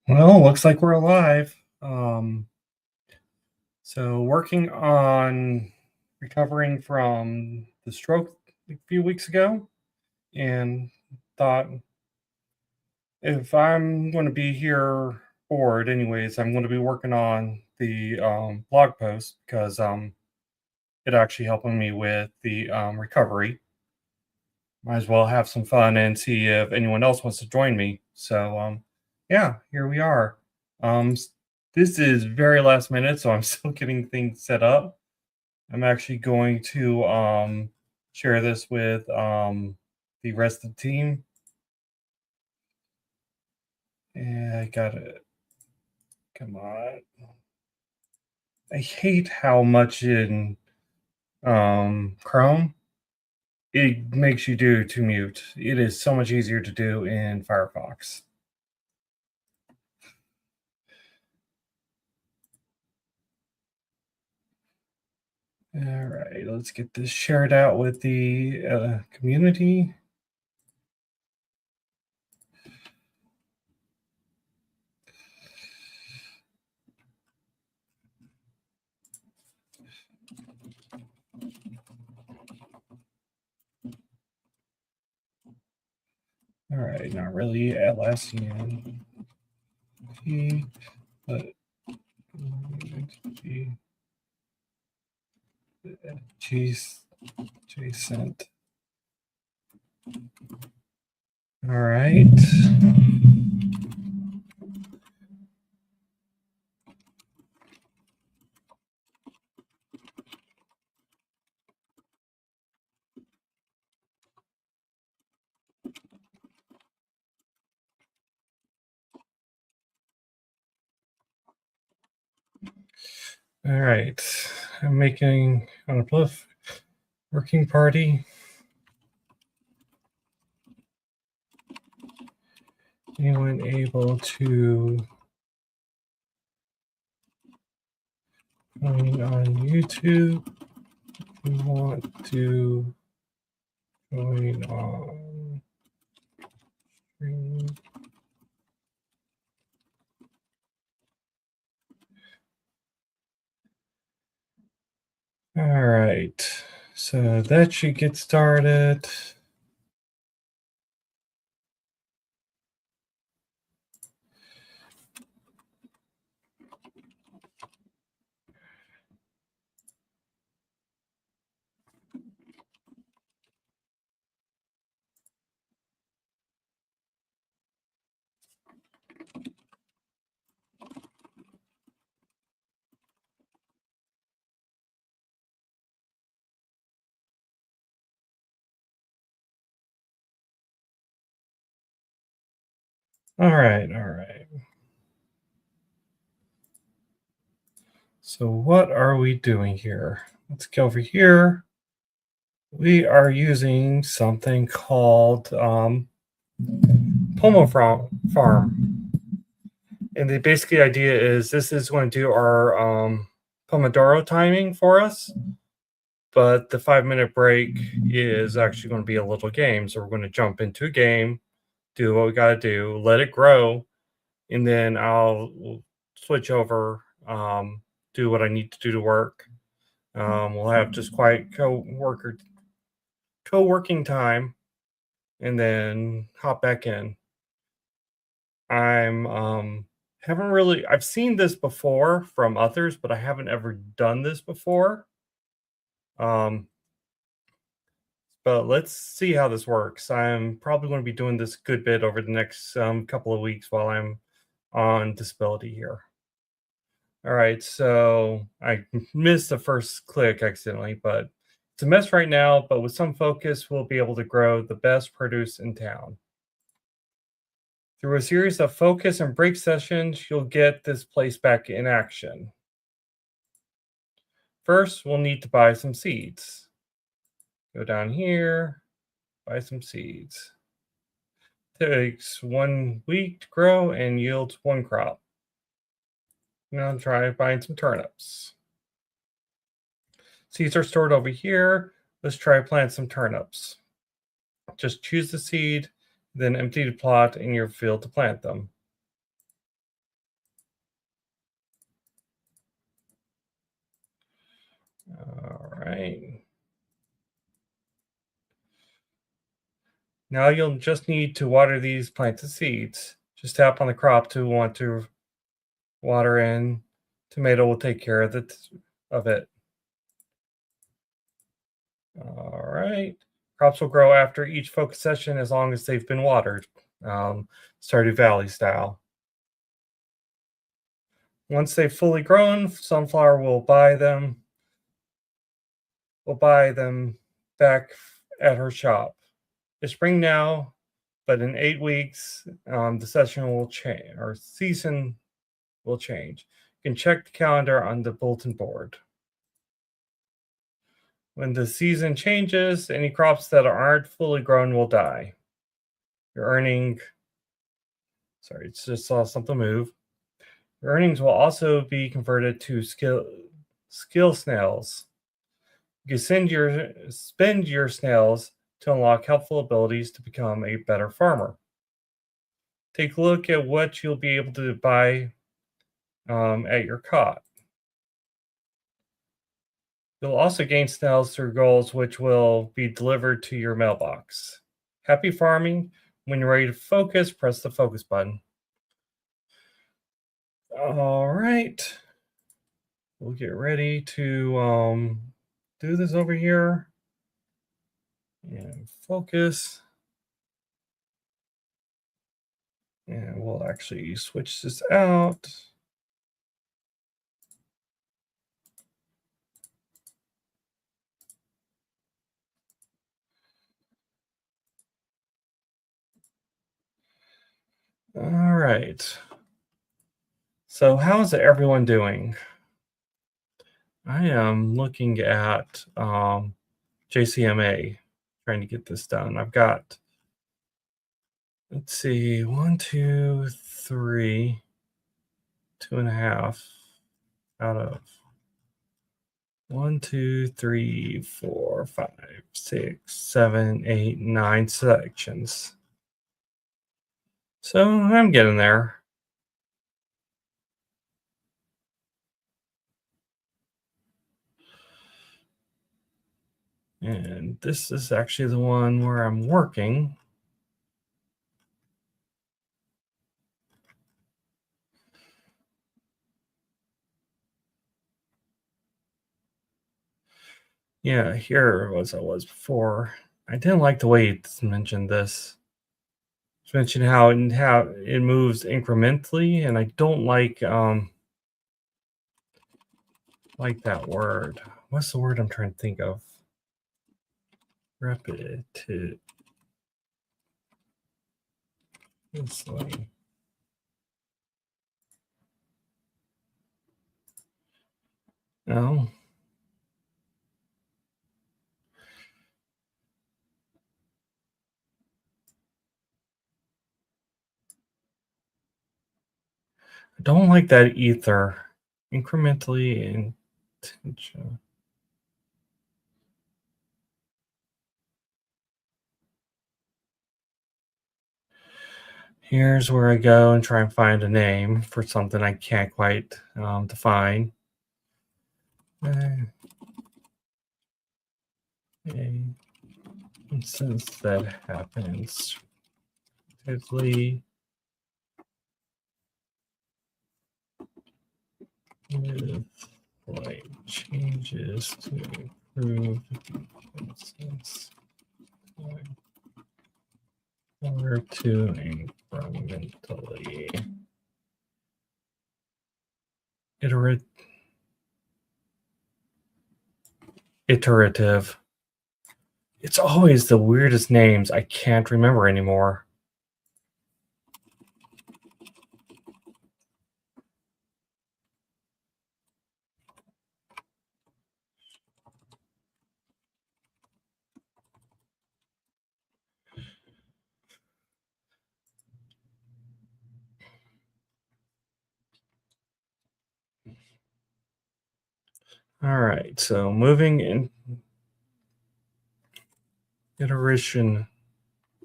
Well, looks like we're alive. So working on recovering from the stroke a few weeks ago, and thought if I'm going to be here bored, anyways, I'm going to be working on the blog post because it actually helping me with the recovery. Might as well have some fun and see if anyone else wants to join me. So yeah, here we are. This is very last minute, so I'm still getting things set up. I'm actually going to share this with the rest of the team. Yeah, I got it. Come on. I hate how much in Chrome it makes you do to mute. It is so much easier to do in Firefox. All right, let's get this shared out with the community. All right, not really Atlassian, but adjacent. All right. All right. I'm making on a bluff working party. Anyone able to join on YouTube? We want to join on stream. All right. So that should get started. All right. All right. So what are we doing here? Let's go over here. We are using something called PomoFarm. And the basic idea is this is going to do our Pomodoro timing for us. But the 5 minute break is actually going to be a little game. So we're going to jump into a game, do what we got to do, let it grow, and then I'll switch over, do what I need to do to work. We'll have just quiet co-working time, and then hop back in. I'm haven't really I've seen this before from others, but I haven't ever done this before. Um, but let's see how this works. I'm probably going to be doing this a good bit over the next couple of weeks while I'm on disability here. All right, so I missed the first click accidentally, but it's a mess right now. But with some focus, we'll be able to grow the best produce in town. Through a series of focus and break sessions, you'll get this place back in action. First, we'll need to buy some seeds. Go down here, buy some seeds. Takes 1 week to grow and yields 1 crop. Now try buying some turnips. Seeds are stored over here. Let's try plant some turnips. Just choose the seed, then empty the plot in your field to plant them. All right. Now you'll just need to water these plants and seeds. Just tap on the crop to want to water in. Tomato will take care of it. All right. Crops will grow after each focus session as long as they've been watered, Stardew Valley style. Once they've fully grown, Sunflower will buy them. Will buy them back at her shop. It's spring now, but in 8 weeks, the session will change or season will change. You can check the calendar on the bulletin board. When the season changes, any crops that aren't fully grown will die. Your earning, sorry, it's just saw something move. Your earnings will also be converted to skill snails. You can spend your snails to unlock helpful abilities to become a better farmer. Take a look at what you'll be able to buy at your cot. You'll also gain snails through goals, which will be delivered to your mailbox. Happy farming. When you're ready to focus, press the focus button. All right. We'll get ready to do this over here. And focus. And we'll actually switch this out. All right. So how's everyone doing? I am looking at JCMA, trying to get this done. I've got, let's see, 1, 2, 3, 2.5 out of 1, 2, 3, 4, 5, 6, 7, 8, 9 sections. So I'm getting there. And this is actually the one where I'm working. Yeah, here was I was before. I didn't like the way it's mentioned this. It's mentioned how it moves incrementally, and I don't like that word. What's the word I'm trying to think of? Repetitive. No. I don't like that either. Incrementally intentional. Here's where I go and try and find a name for something I can't quite define. Since that happens, typically with like changes to improve instance or to incrementally iterative. It's always the weirdest names I can't remember anymore. All right, so moving in iteration.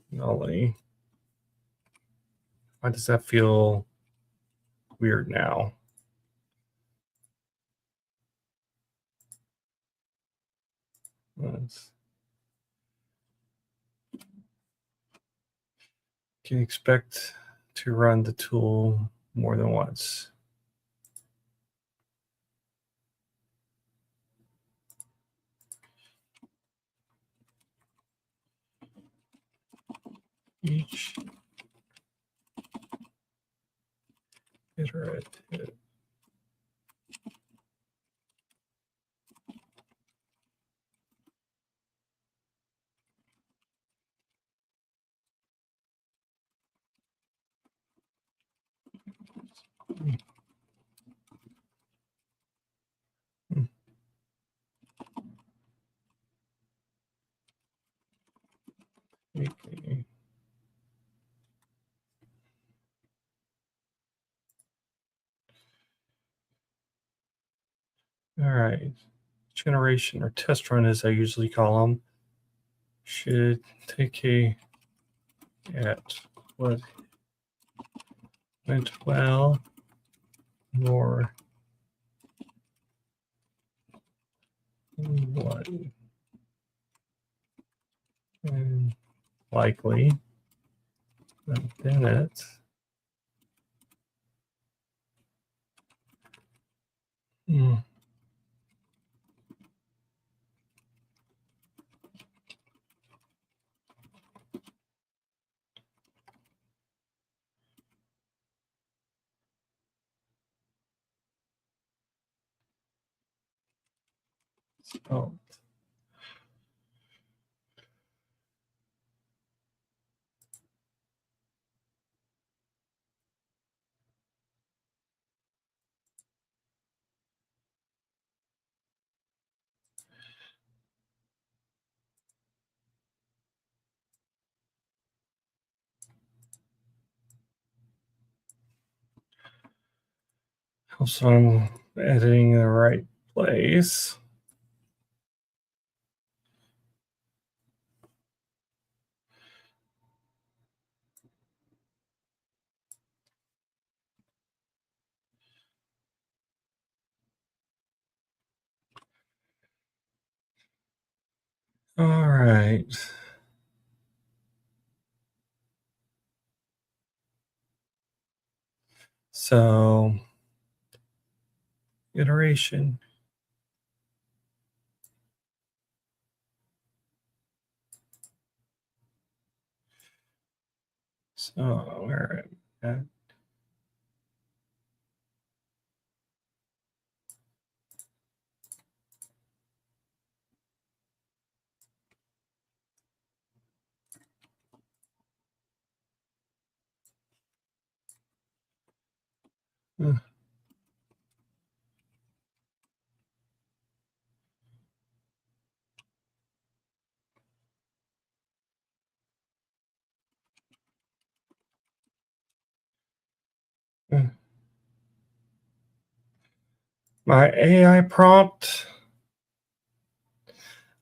Why does that feel weird now? Once. Can expect to run the tool more than once. Each iterative. Okay. All right. Generation or test run, as I usually call them, should take a at what went well more what and likely then it. Hmm. Oh, so I'm editing in the right place. All right. So iteration. So where am I at? My AI prompt.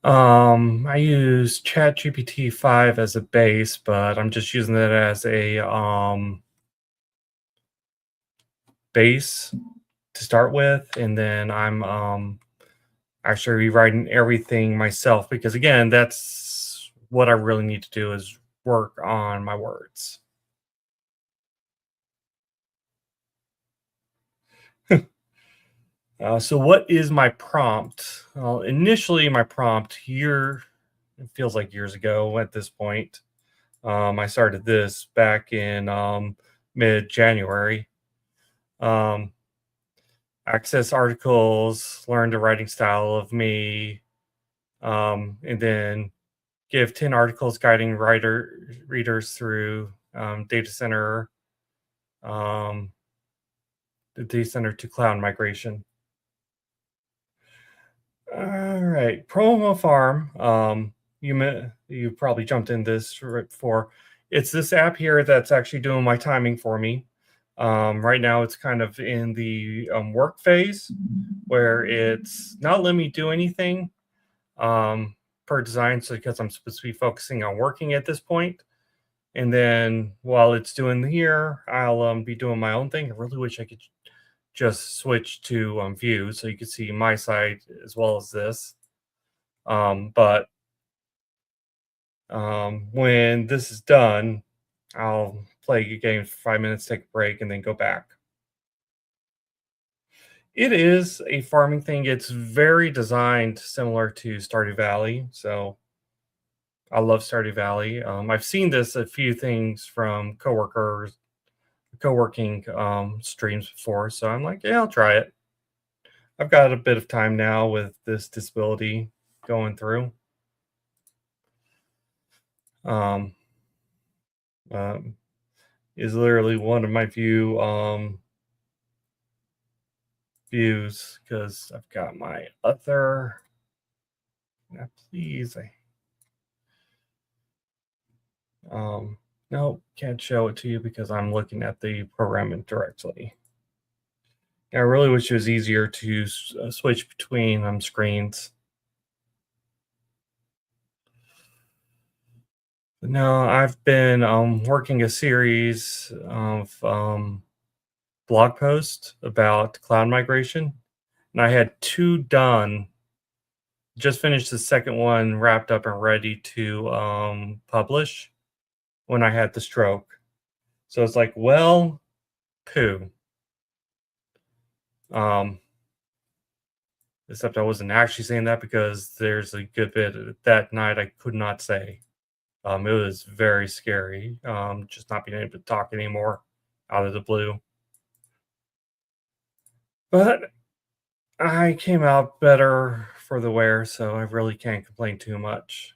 I use ChatGPT 5 as a base, but I'm just using it as a base to start with, and then I'm actually rewriting everything myself because again, that's what I really need to do is work on my words. So what is my prompt? Well, initially my prompt here, it feels like years ago at this point. I started this back in mid-January. Um, access articles, learn the writing style of me, and then give 10 articles guiding readers through um, the data center to cloud migration. All right, PomoFarm. You probably jumped in this right before. It's this app here that's actually doing my timing for me. Right now, it's kind of in the work phase where it's not letting me do anything per design, so because I'm supposed to be focusing on working at this point. And then while it's doing here, I'll be doing my own thing. I really wish I could just switch to view so you can see my side as well as this. But when this is done, I'll play a game for 5 minutes, take a break, and then go back. It is a farming thing. It's very designed similar to Stardew Valley. So I love Stardew Valley. I've seen this a few things from co-working streams before. So I'm like, yeah, I'll try it. I've got a bit of time now with this disability going through. Um, um, is literally one of my views because I've got my other. Now, please, um, no, can't show it to you because I'm looking at the program directly. I really wish it was easier to switch between screens. No, I've been working a series of blog posts about cloud migration, and I had two done. Just finished the second one, wrapped up and ready to publish when I had the stroke. So it's like, well, poo. Um, Except I wasn't actually saying that because there's a good bit that night I could not say. It was very scary, just not being able to talk anymore out of the blue. But I came out better for the wear, so I really can't complain too much.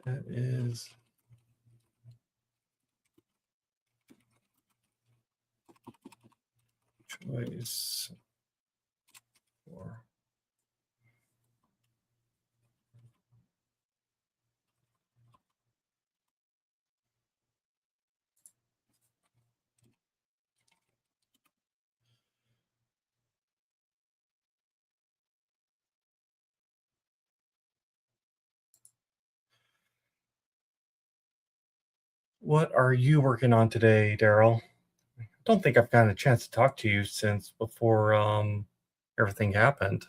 That is choice four. What are you working on today, Daryl? Don't think I've gotten a chance to talk to you since before everything happened.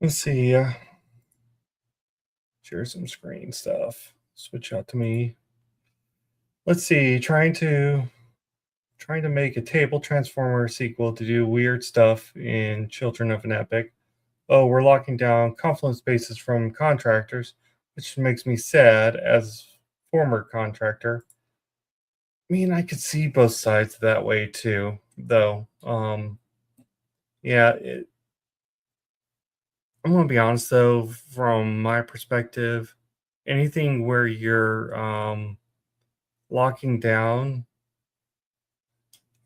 Let's see. Share some screen stuff. Switch out to me. Let's see. Trying to make a table transformer sequel to do weird stuff in Children of an Epic. Oh, we're locking down confluence bases from contractors, which makes me sad as former contractor. I mean, I could see both sides that way too, though. Yeah, I'm gonna be honest though, from my perspective, anything where you're locking down,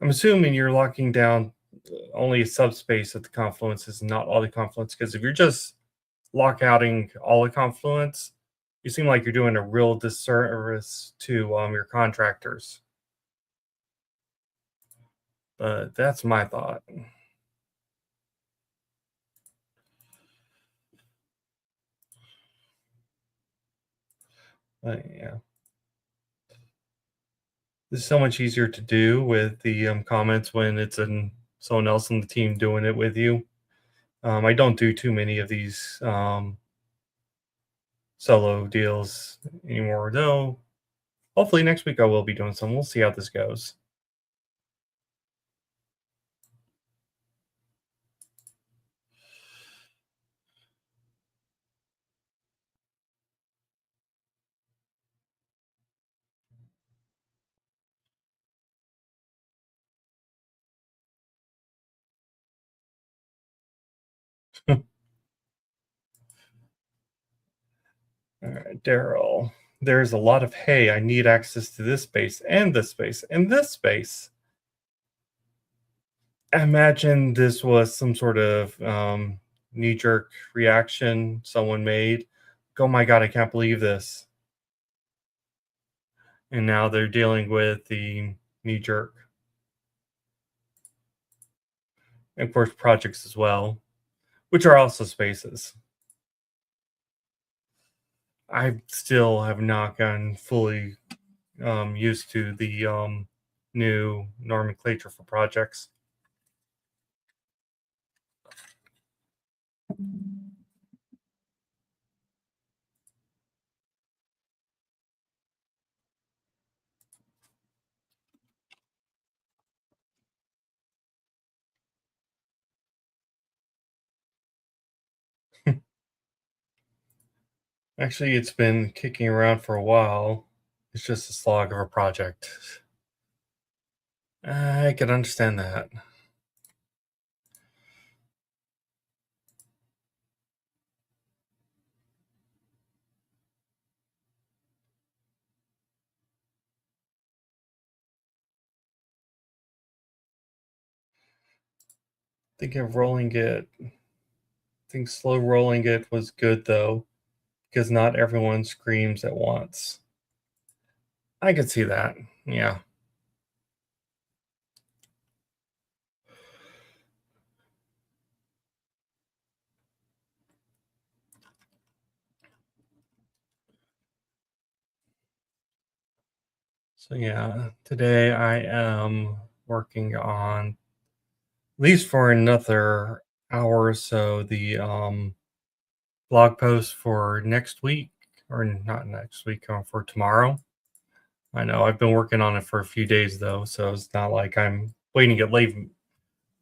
I'm assuming you're locking down only a subspace of the confluences, not all the confluence. Because if you're just lockouting all the confluence, you seem like you're doing a real disservice to your contractors. But that's my thought. But yeah. It's so much easier to do with the comments when it's someone else on the team doing it with you. I don't do too many of these solo deals anymore, though. Hopefully, next week I will be doing some. We'll see how this goes. All right, Daryl. There's a lot of hay. I need access to this space and this space and this space. Imagine this was some sort of knee jerk reaction someone made. Oh my God, I can't believe this. And now they're dealing with the knee jerk, and of course, projects as well, which are also spaces. I still have not gotten fully used to the new nomenclature for projects. Actually, it's been kicking around for a while. It's just a slog of a project. I can understand that. Think of rolling it. I think slow rolling it was good though, because not everyone screams at once. I could see that. Yeah. So yeah, today I am working on at least for another hour or so the blog post for next week, or not next week, for tomorrow. I know I've been working on it for a few days though, so it's not like I'm waiting at late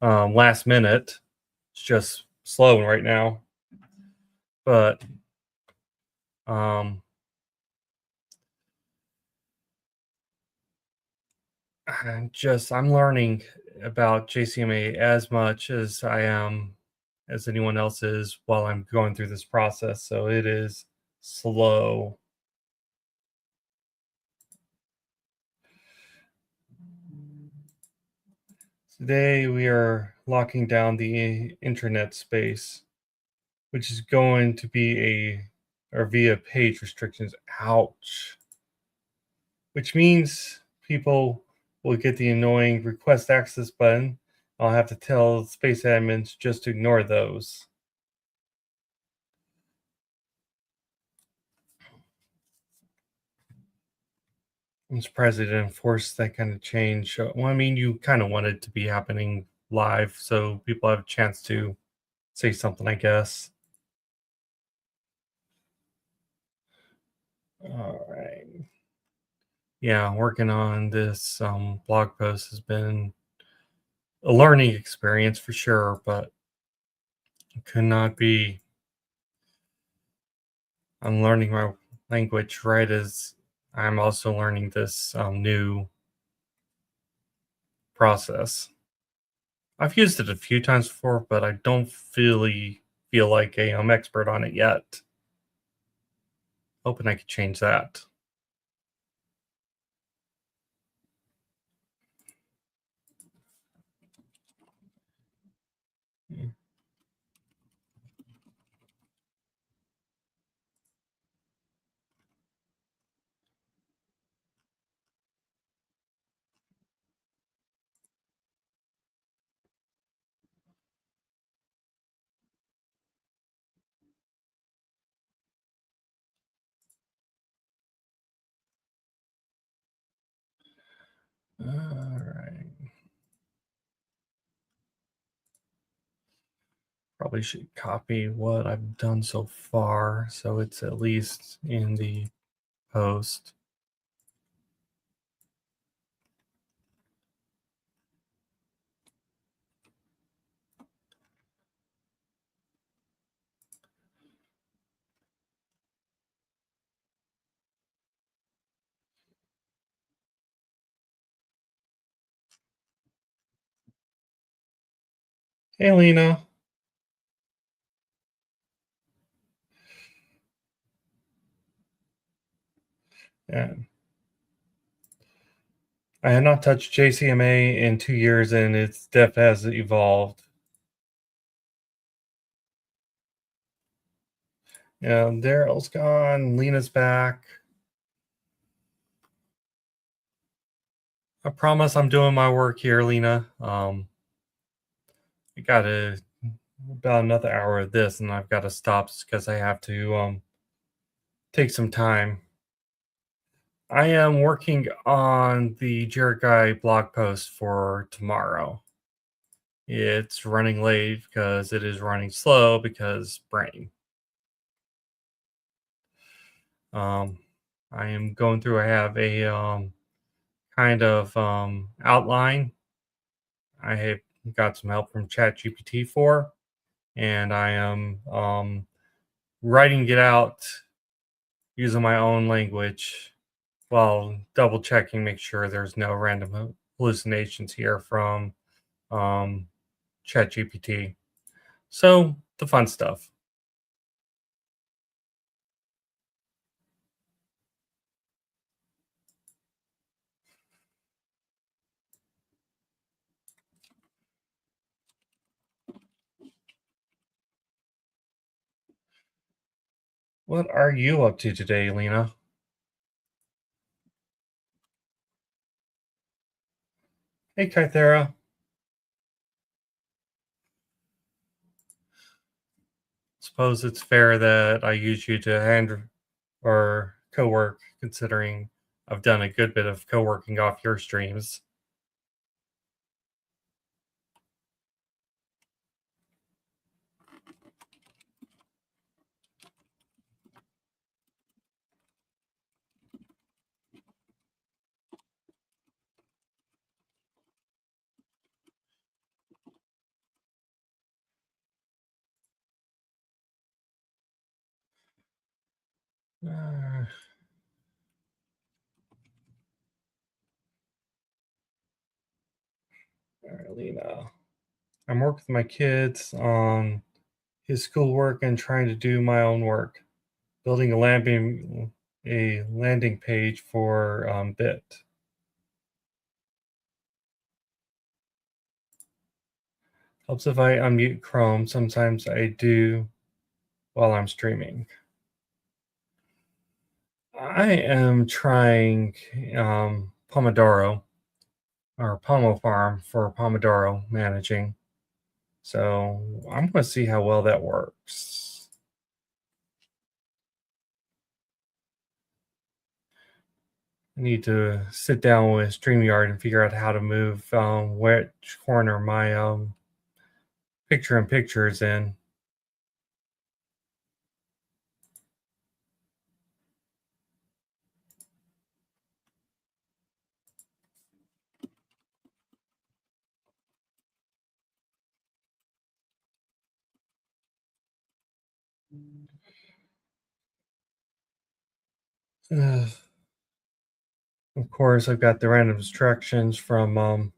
last minute. It's just slow right now. But um I'm learning about JCMA as much as I am as anyone else is while I'm going through this process. So it is slow. Today we are locking down the internet space, which is going to be or via page restrictions. Ouch. Which means people will get the annoying request access button. I'll have to tell space admins just to ignore those. I'm surprised they didn't force that kind of change. Well, I mean, you kind of want it to be happening live so people have a chance to say something, I guess. All right. Yeah, working on this blog post has been a learning experience for sure, but it could not be. I'm learning my language right as I'm also learning this new process. I've used it a few times before, but I don't really feel like I'm expert on it yet. Hoping I could change that. Mm. All right. Probably should copy what I've done so far so it's at least in the post. Hey, Lena. Yeah. I had not touched JCMA in 2 years and its depth has evolved. Yeah, Daryl's gone. Lena's back. I promise I'm doing my work here, Lena. I got about another hour of this, and I've got to stop because I have to take some time. I am working on the Jared Guy blog post for tomorrow. It's running late because it is running slow because brain. Um, I am going through. I have a kind of outline. I have got some help from ChatGPT for, and I am writing it out using my own language while double checking, make sure there's no random hallucinations here from um, ChatGPT. So the fun stuff. What are you up to today, Lena? Hey, Kythera. Suppose it's fair that I use you to hand or co-work, considering I've done a good bit of co-working off your streams. Uh, all right, Lena. I'm working with my kids on his schoolwork and trying to do my own work, building a landing page for Bit. Helps if I unmute Chrome. Sometimes I do while I'm streaming. I am trying Pomodoro or PomoFarm for Pomodoro managing. So I'm going to see how well that works. I need to sit down with StreamYard and figure out how to move which corner my picture in picture is in. Of course, I've got the random distractions from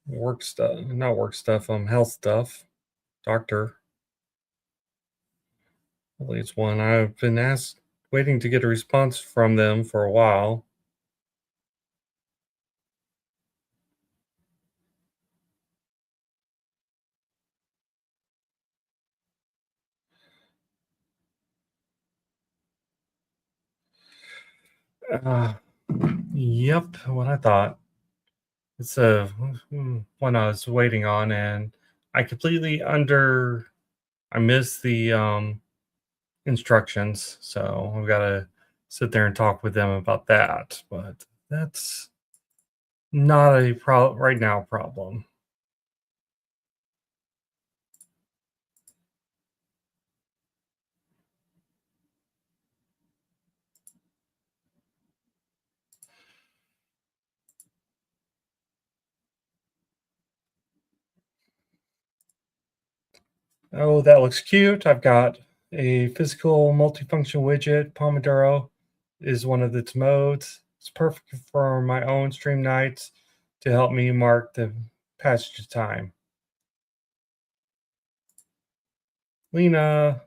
work stuff, not work stuff, health stuff, doctor. At least one. I've been asked, waiting to get a response from them for a while. Uh, yep, what I thought. It's one I was waiting on, and I completely I missed the instructions, so I've got to sit there and talk with them about that. But That's not a right now problem. Oh, that looks cute. I've got a physical multifunction widget. Pomodoro is one of its modes. It's perfect for my own stream nights to help me mark the passage of time. Lena,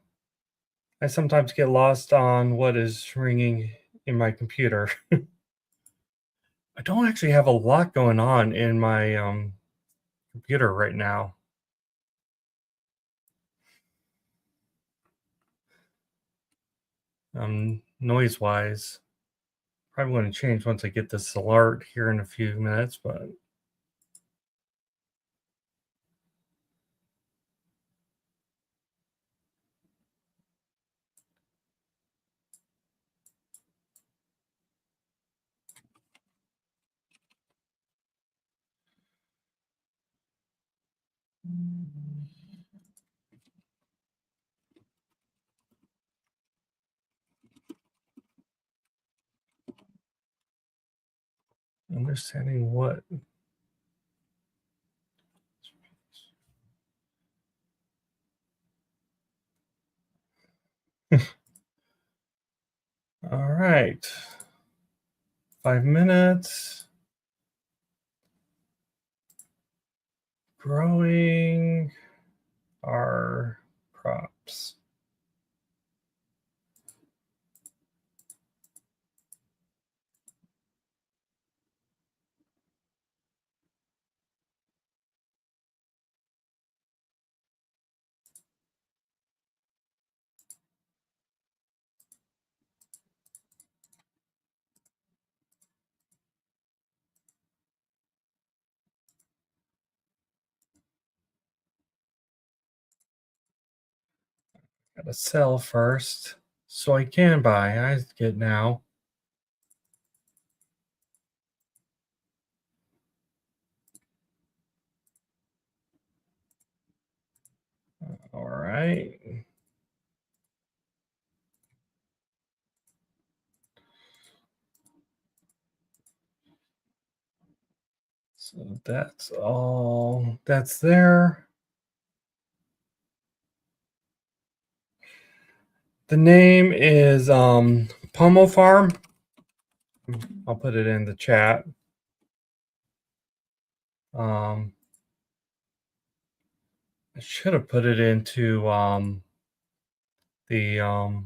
I sometimes get lost on what is ringing in my computer. I don't actually have a lot going on in my computer right now. Noise wise. Probably going to change once I get this alert here in a few minutes, but understanding what. All right. 5 minutes. Growing our crops. Gotta sell first so I can buy. I get now. All right. So that's all that's there. The name is PomoFarm. I'll put it in the chat. Um, I should have put it into the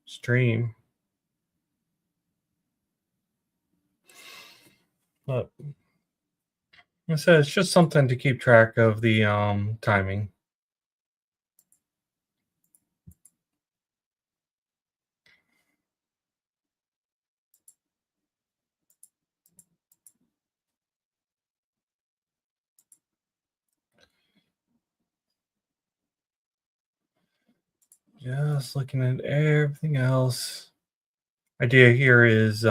stream. But I said it's just something to keep track of the timing. Just looking at everything else. Idea here is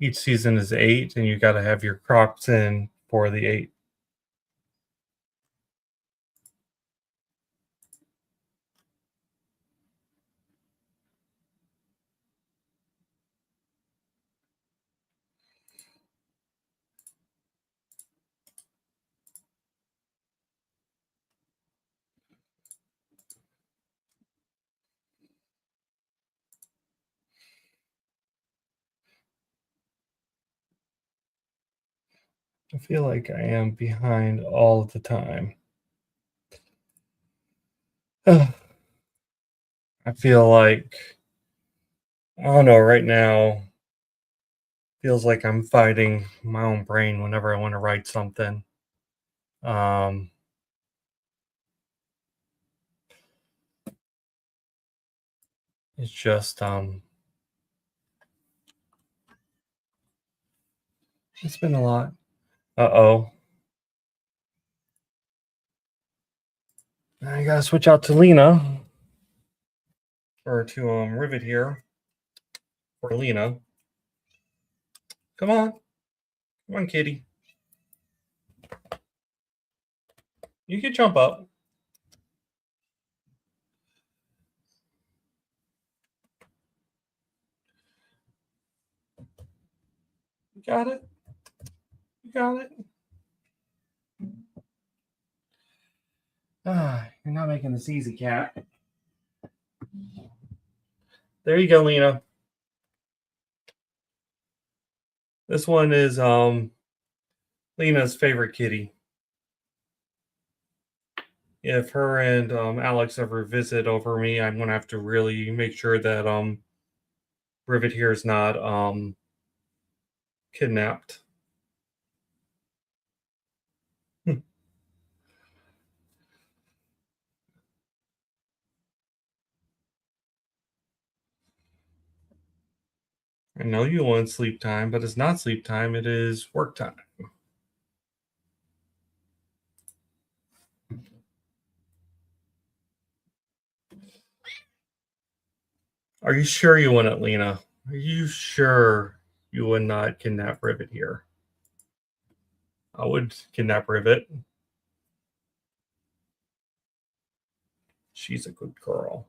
each season is 8, and you got to have your crops in for the 8. I feel like I am behind all the time. I feel like, I don't know, right now, feels like I'm fighting my own brain whenever I want to write something. Um, it's just, it's been a lot. Uh-oh. I gotta switch out to Lena, or to Rivet here for Lena. Come on. Come on, kitty. You can jump up. You got it. You got it. Ah, you're not making this easy, cat. There you go, Lena. This one is Lena's favorite kitty. If her and Alex ever visit over me, I'm gonna have to really make sure that Rivet here is not kidnapped. I know you want sleep time, but it's not sleep time, it is work time. Are you sure you want it, Lena? Are you sure you would not kidnap Rivet here? I would kidnap Rivet. She's a good girl.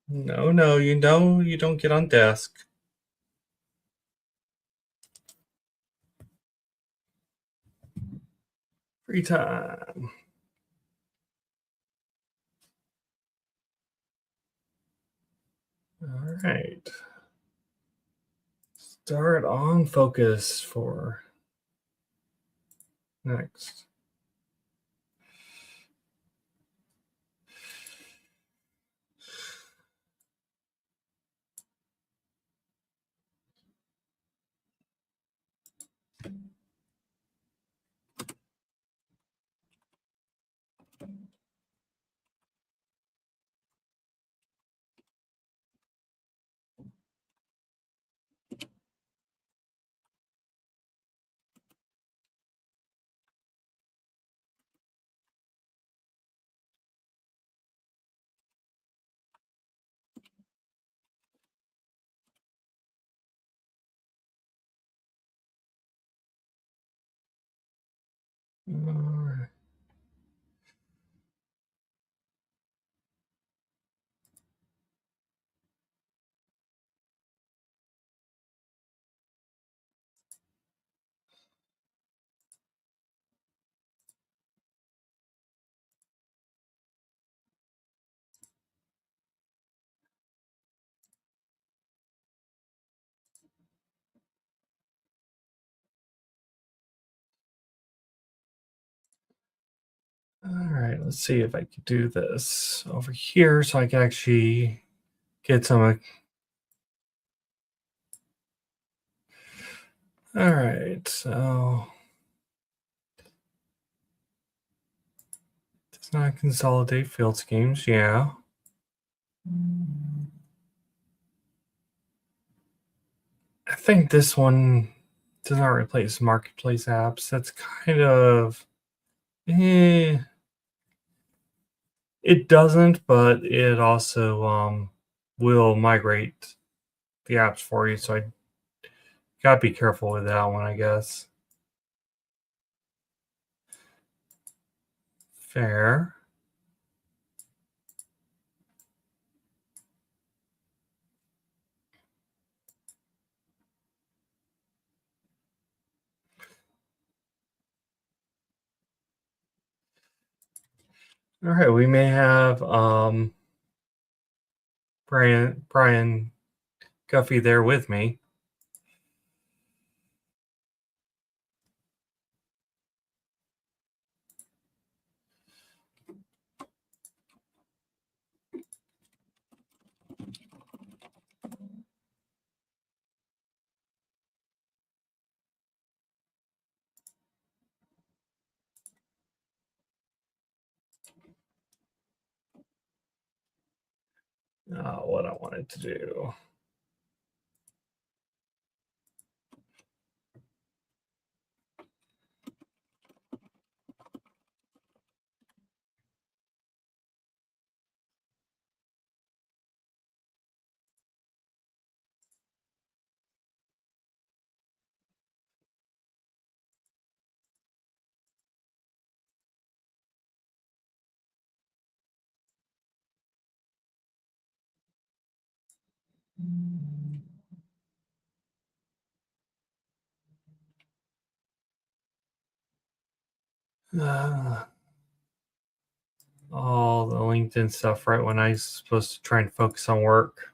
No, you know you don't get on desk. Free time. All right. Start on focus for next. All right, let's see if I could do this over here so I can actually get some. All right, so does not consolidate field schemes. Yeah. I think this one does not replace marketplace apps. That's kind of it doesn't, but it also will migrate the apps for you. So I gotta be careful with that one, I guess. Fair. All right, we may have Brian Guffey there with me. What I wanted to do. Uh, all the LinkedIn stuff right when I was supposed to try and focus on work.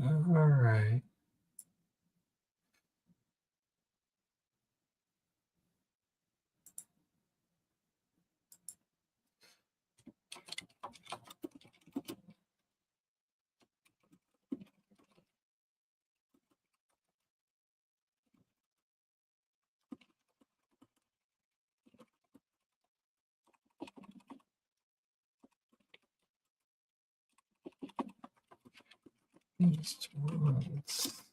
All right. Just once.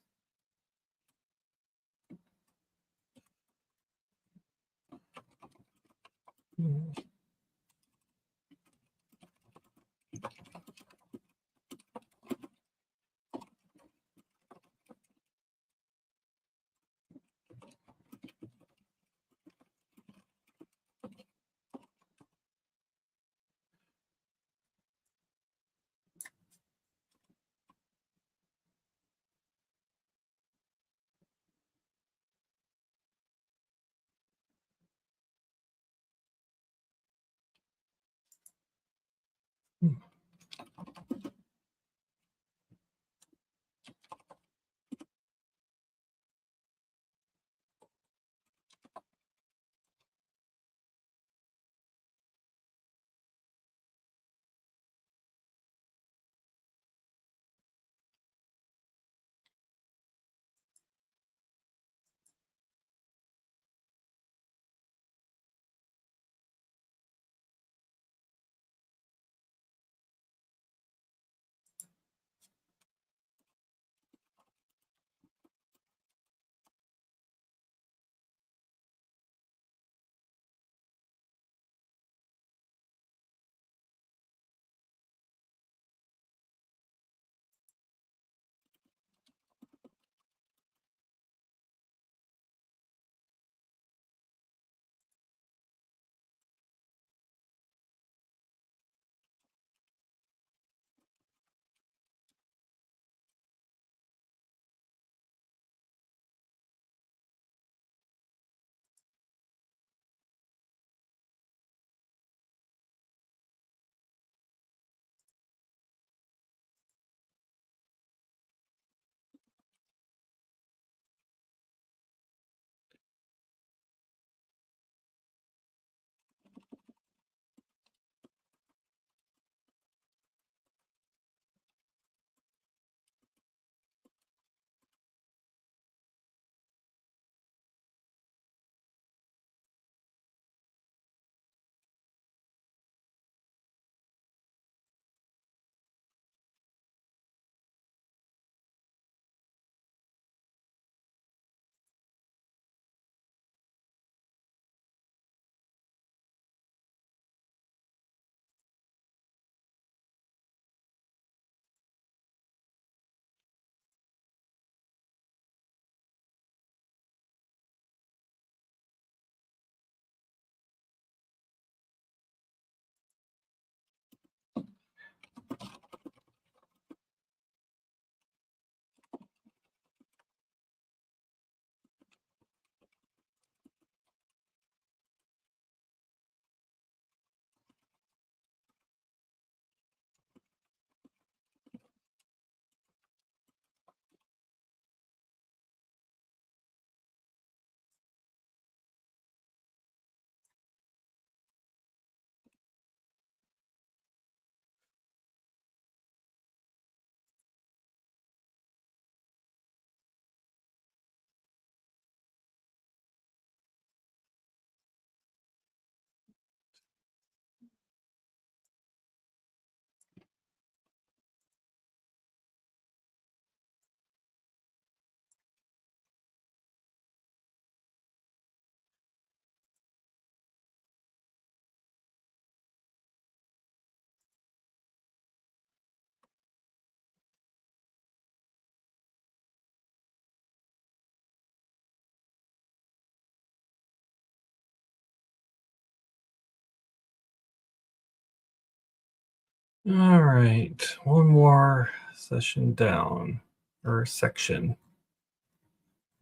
All right, one more session down or section.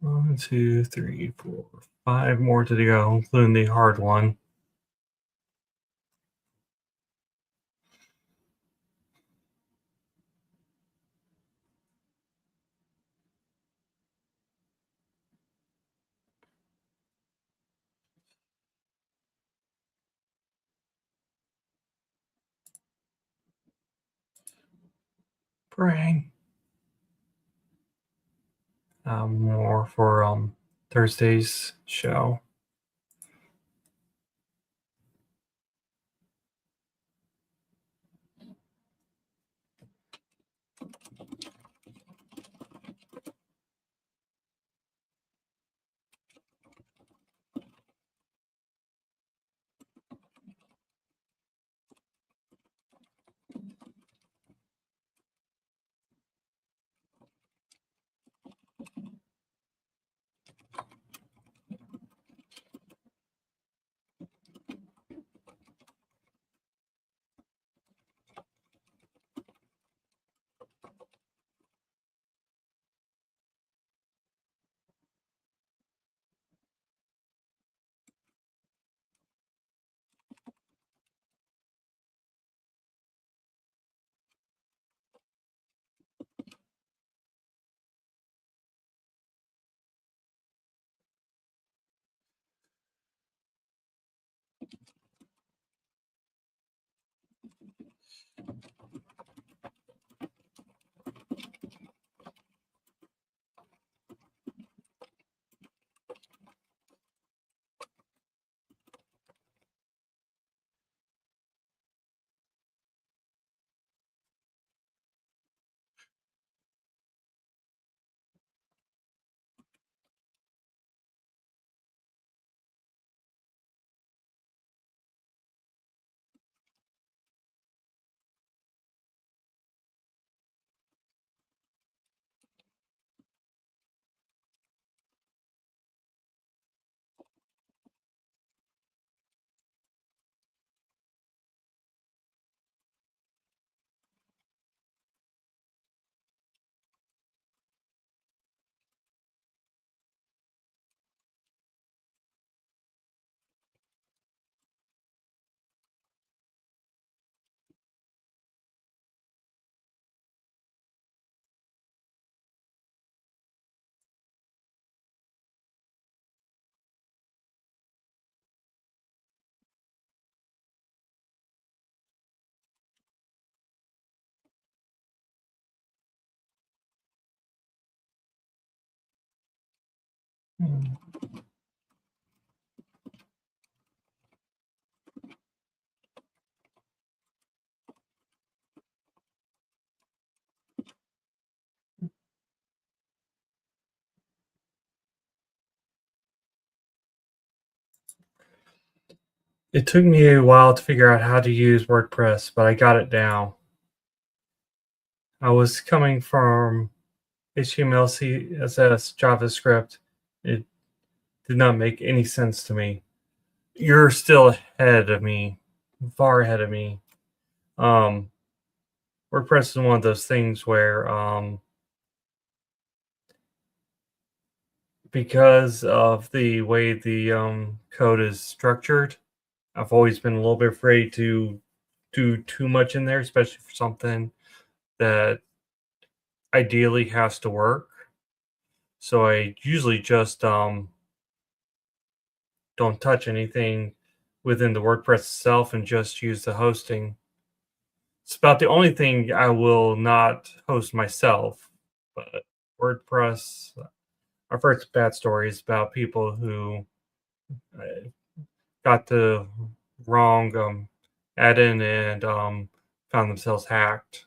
One, two, three, four, five more to go, including the hard one. Brain. More for Thursday's show. Hmm. It took me a while to figure out how to use WordPress, but I got it down. I was coming from HTML, CSS, JavaScript. It did not make any sense to me. You're still ahead of me, far ahead of me. Um, WordPress is one of those things where, because of the way the code is structured, I've always been a little bit afraid to do too much in there, especially for something that ideally has to work. So I usually just don't touch anything within the WordPress itself and just use the hosting. It's about the only thing I will not host myself. But WordPress, I've heard some bad stories about people who uh, got the wrong add-in and found themselves hacked.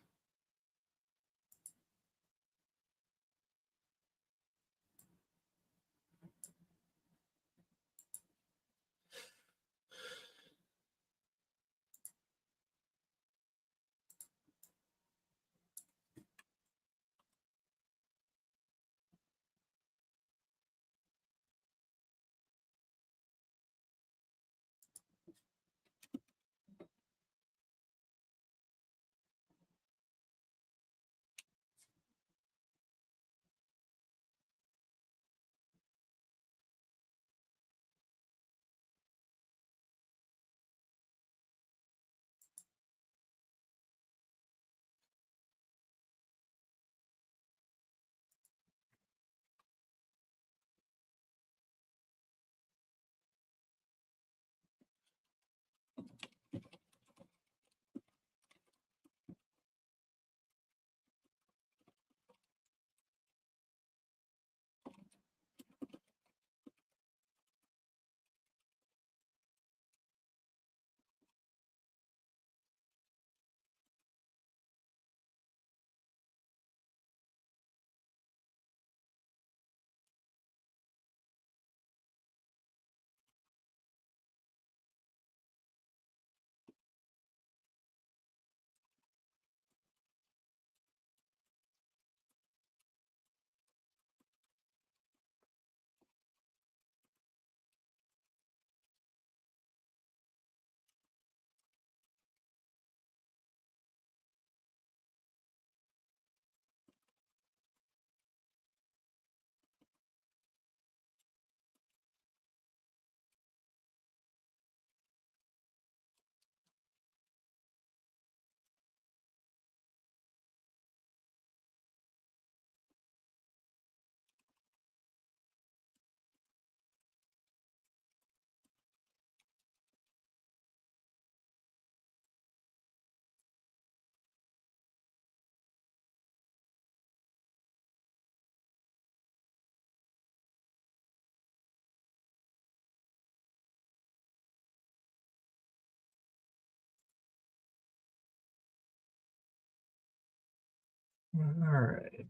All right.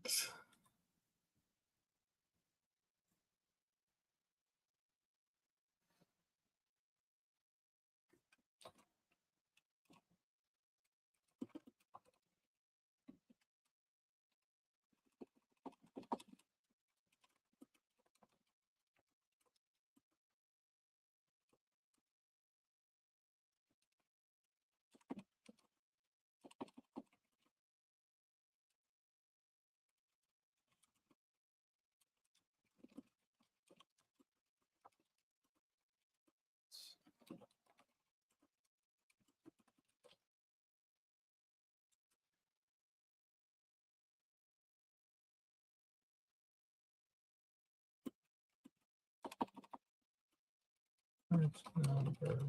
That's number.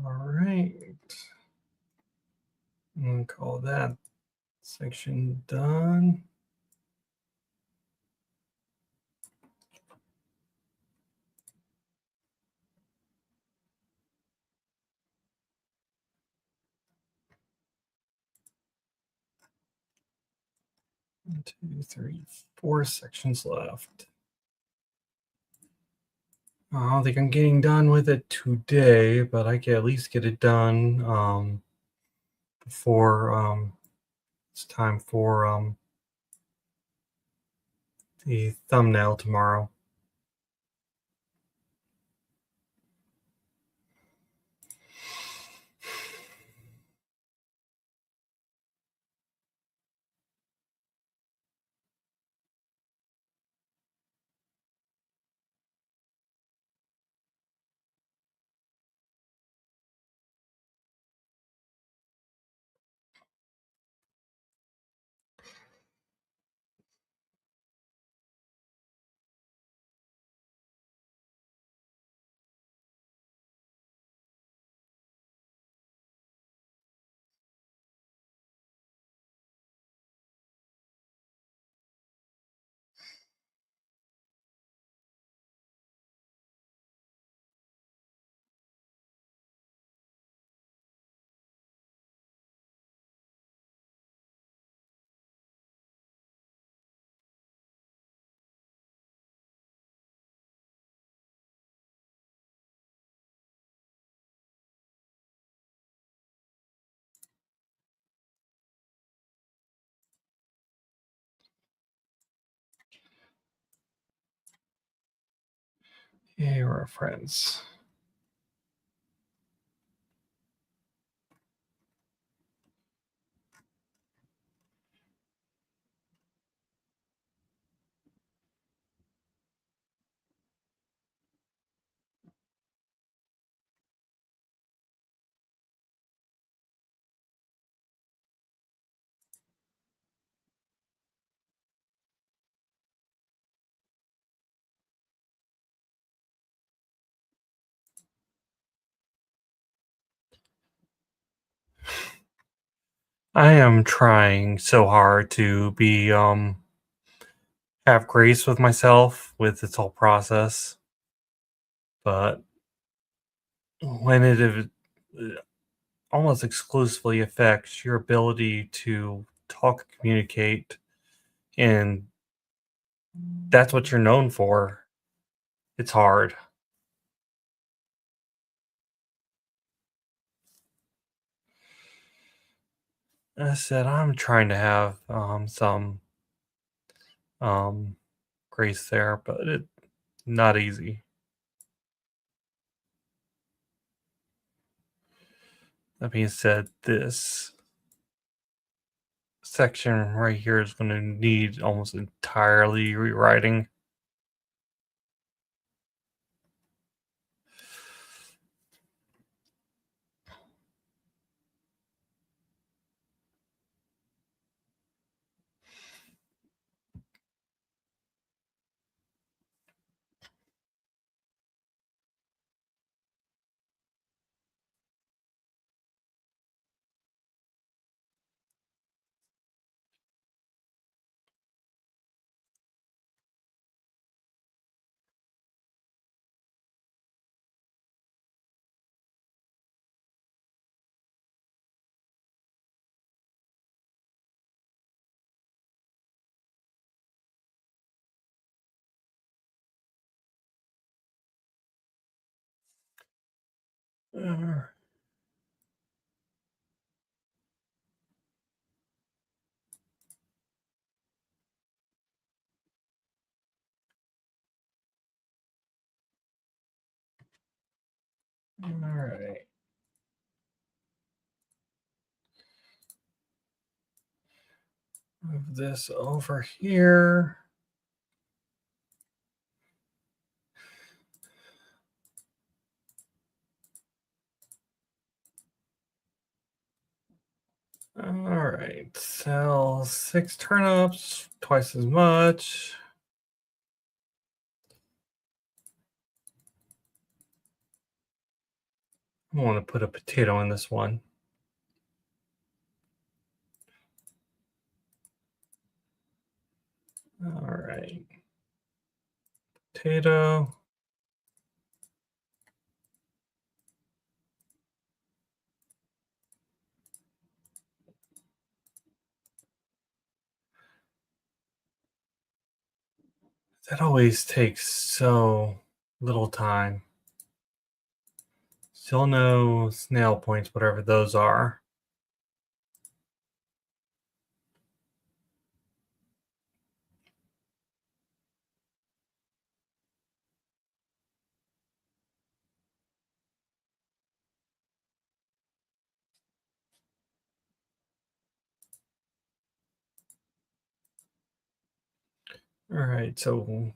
All right. I'm going to call that section done. Two, three, 4 sections left. I don't think I'm getting done with it today, but I can at least get it done before it's time for the thumbnail tomorrow. Hey, we're friends. I am trying so hard to be have grace with myself with this whole process, but when it almost exclusively affects your ability to talk and communicate, and that's what you're known for, it's hard. I said I'm trying to have some um, grace there, but it not easy. That being said, this section right here is going to need almost entirely rewriting. Uh, all right. Move this over here. All right. Sell 6 turnips, twice as much. I want to put a potato in this one. All right. Potato. That always takes so little time. Still no snail points, whatever those are. All right, so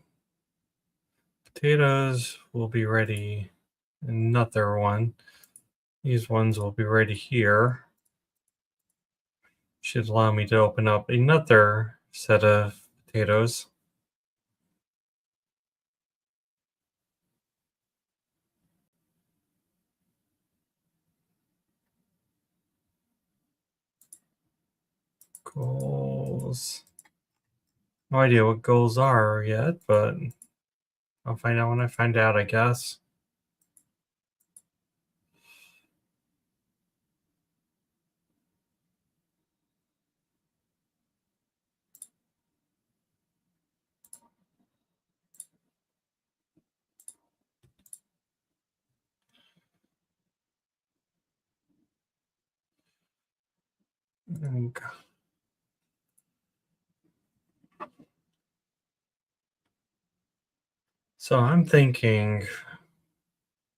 potatoes will be ready. Another one. These ones will be ready here. Should allow me to open up another set of potatoes. Goals. No idea what goals are yet, but I'll find out when I find out, I guess. And so I'm thinking I'm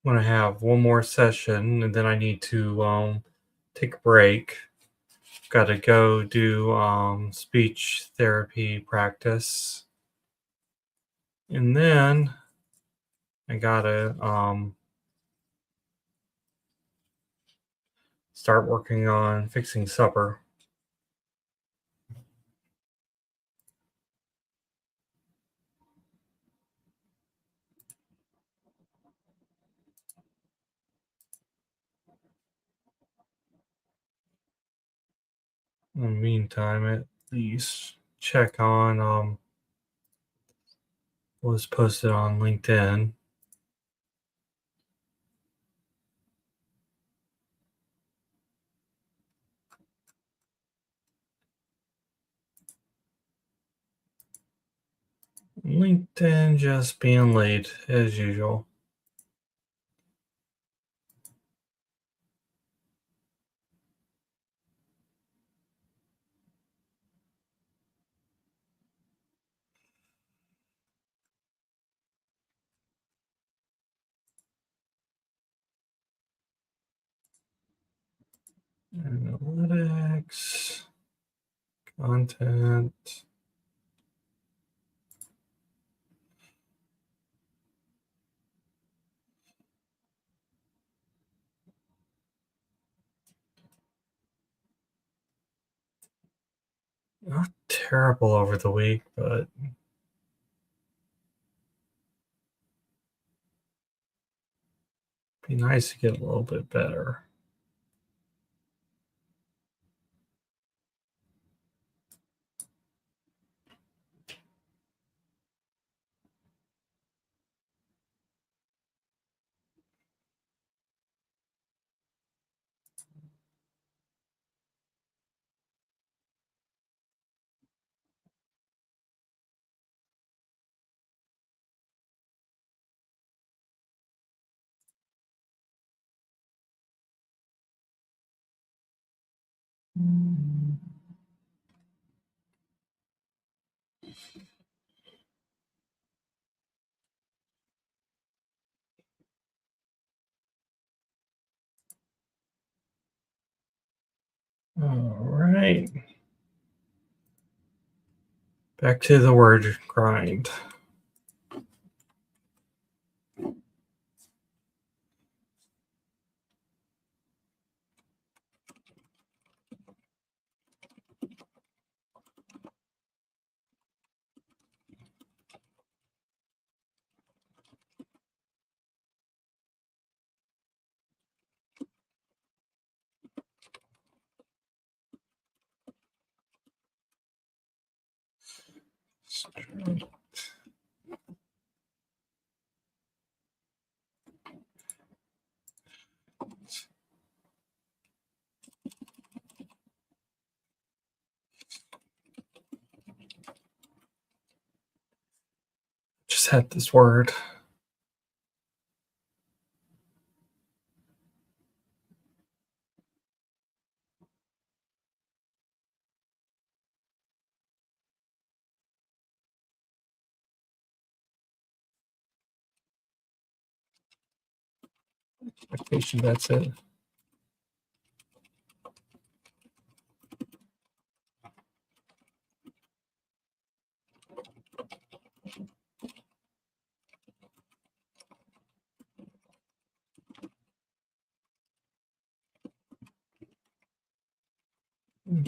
gonna have one more session and then I need to take a break. Gotta go do speech therapy practice. And then I gotta start working on fixing supper. In the meantime, at least check on what was posted on LinkedIn. LinkedIn just being late as usual. Analytics, content. Not terrible over the week, but be nice to get a little bit better. All right. Back to the word grind. said this word. Expectation, that's it. Hmm.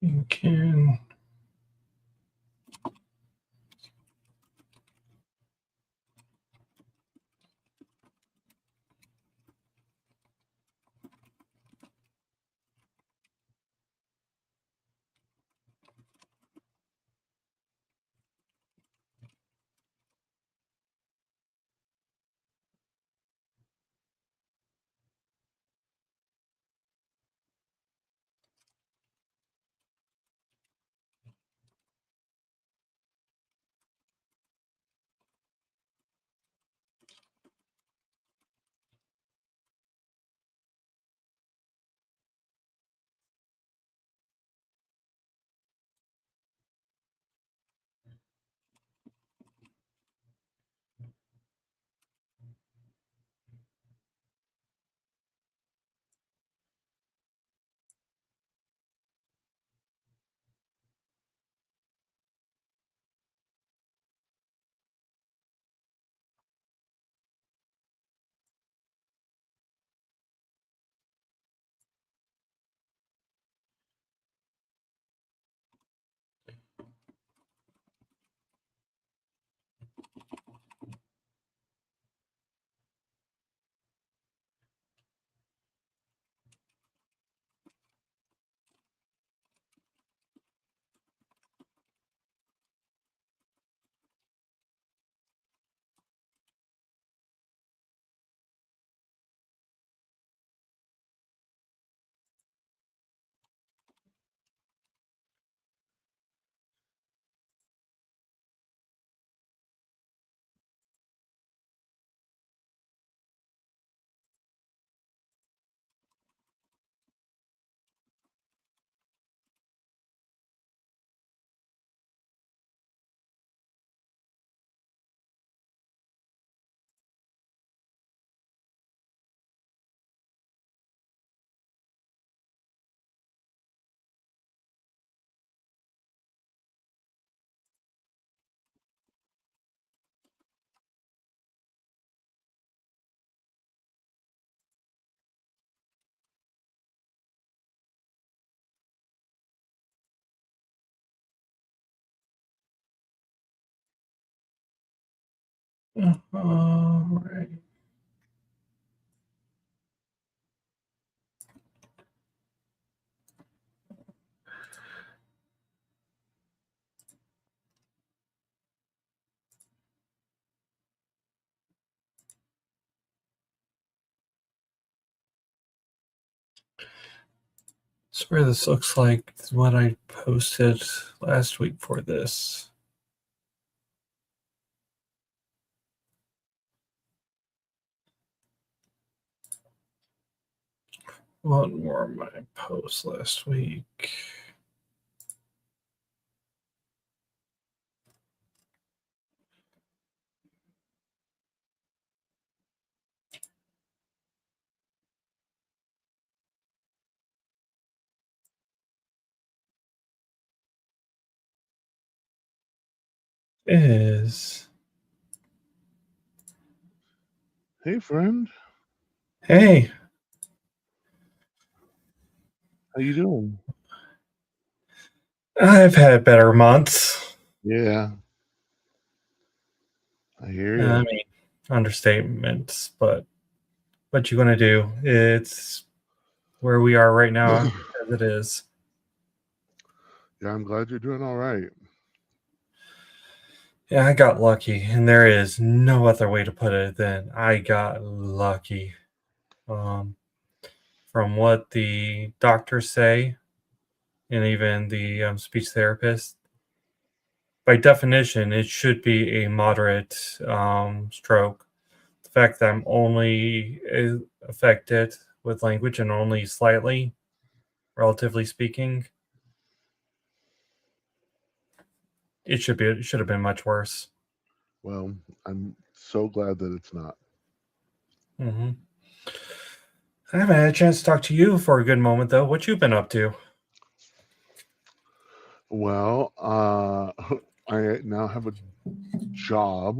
You can. All right. Swear this looks like what I posted last week for this. What were my posts last week? Is Hey, friend. hey, How you doing? I've had better months. Yeah, I hear I you. mean, understatements, but what you gonna do? It's where we are right now as it is. Yeah, I'm glad you're doing all right. Yeah, I got lucky, and there is no other way to put it than I got lucky. Um, from what the doctors say, and even the speech therapist, by definition, it should be a moderate stroke. The fact that I'm only affected with language and only slightly, relatively speaking, it should have been much worse. Well, I'm so glad that it's not. Hmm. I haven't had a chance to talk to you for a good moment though. What you been up to? Well, I now have a job.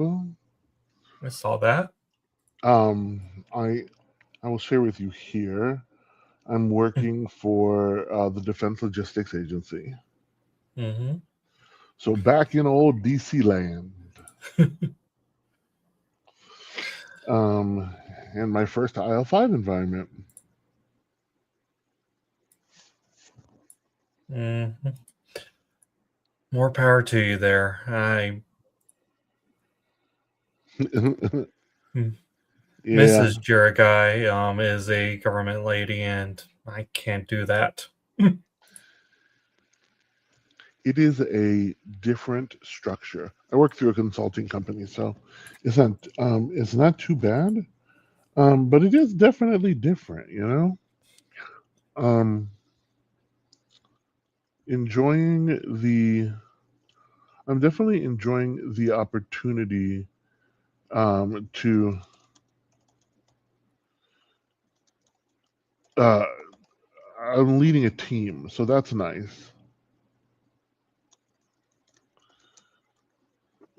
I saw that. Um, I I will share with you here. I'm working for the Defense Logistics Agency. Mm-hmm. So back in old DC land. And my first IL5 environment. Mm-hmm. More power to you there. Yeah, Mrs. Jiragai is a government lady, and I can't do that. it is a different structure. I work through a consulting company, so it's not too bad. But it is definitely different, you know. Um, enjoying the I'm definitely enjoying the opportunity to uh, I'm leading a team, so that's nice.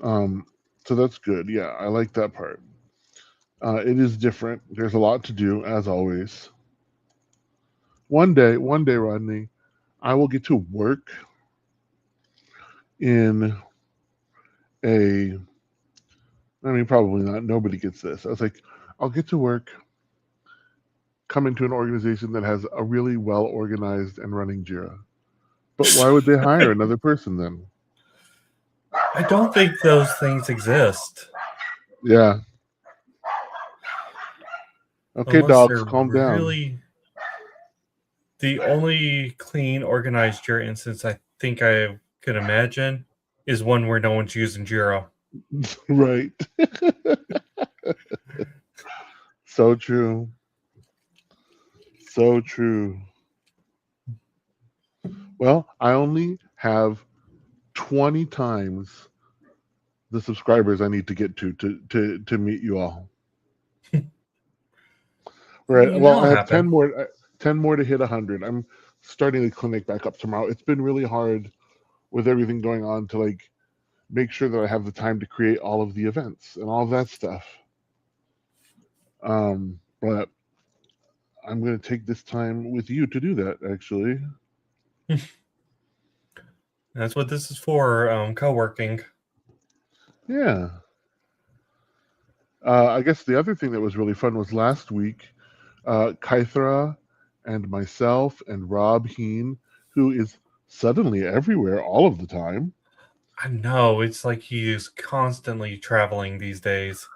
Um, so that's good. Yeah, I like that part. It is different. There's a lot to do, as always. One day, Rodney, I will get to work in a. I mean, probably not. Nobody gets this. I was like, I'll get to work, come into an organization that has a really well organized and running Jira. But why would they hire another person then? I don't think those things exist Yeah. Okay, unless dogs, they're calm down. really the only clean, organized Jira instance I think I could imagine is one where no one's using Jira. Right. So true. So true. Well, I only have 20 times the subscribers I need to get to meet you all. Right. Well, It'll I have happen. 10 more to hit 100. I'm starting the clinic back up tomorrow. It's been really hard with everything going on to like make sure that I have the time to create all of the events and all of that stuff. But I'm going to take this time with you to do that, actually. That's what this is for, co-working. Yeah. I guess the other thing that was really fun was last week, Kaithra and myself and Rob Heen, who is suddenly everywhere all of the time. I know, it's like he is constantly traveling these days.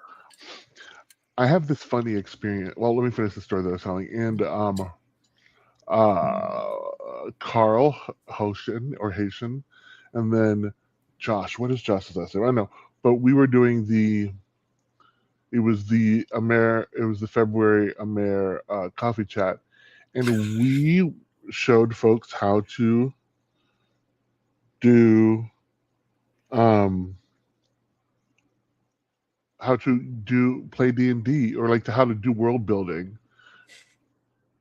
I have this funny experience. Well, let me finish the story that I was telling. And Carl Hoshin or Haitian, and then Josh. What is Josh's last name? I don't know, but we were doing the. It was the Amer. It was the February Amer coffee chat, and we showed folks do um how to do play D&D, or like to how to do world building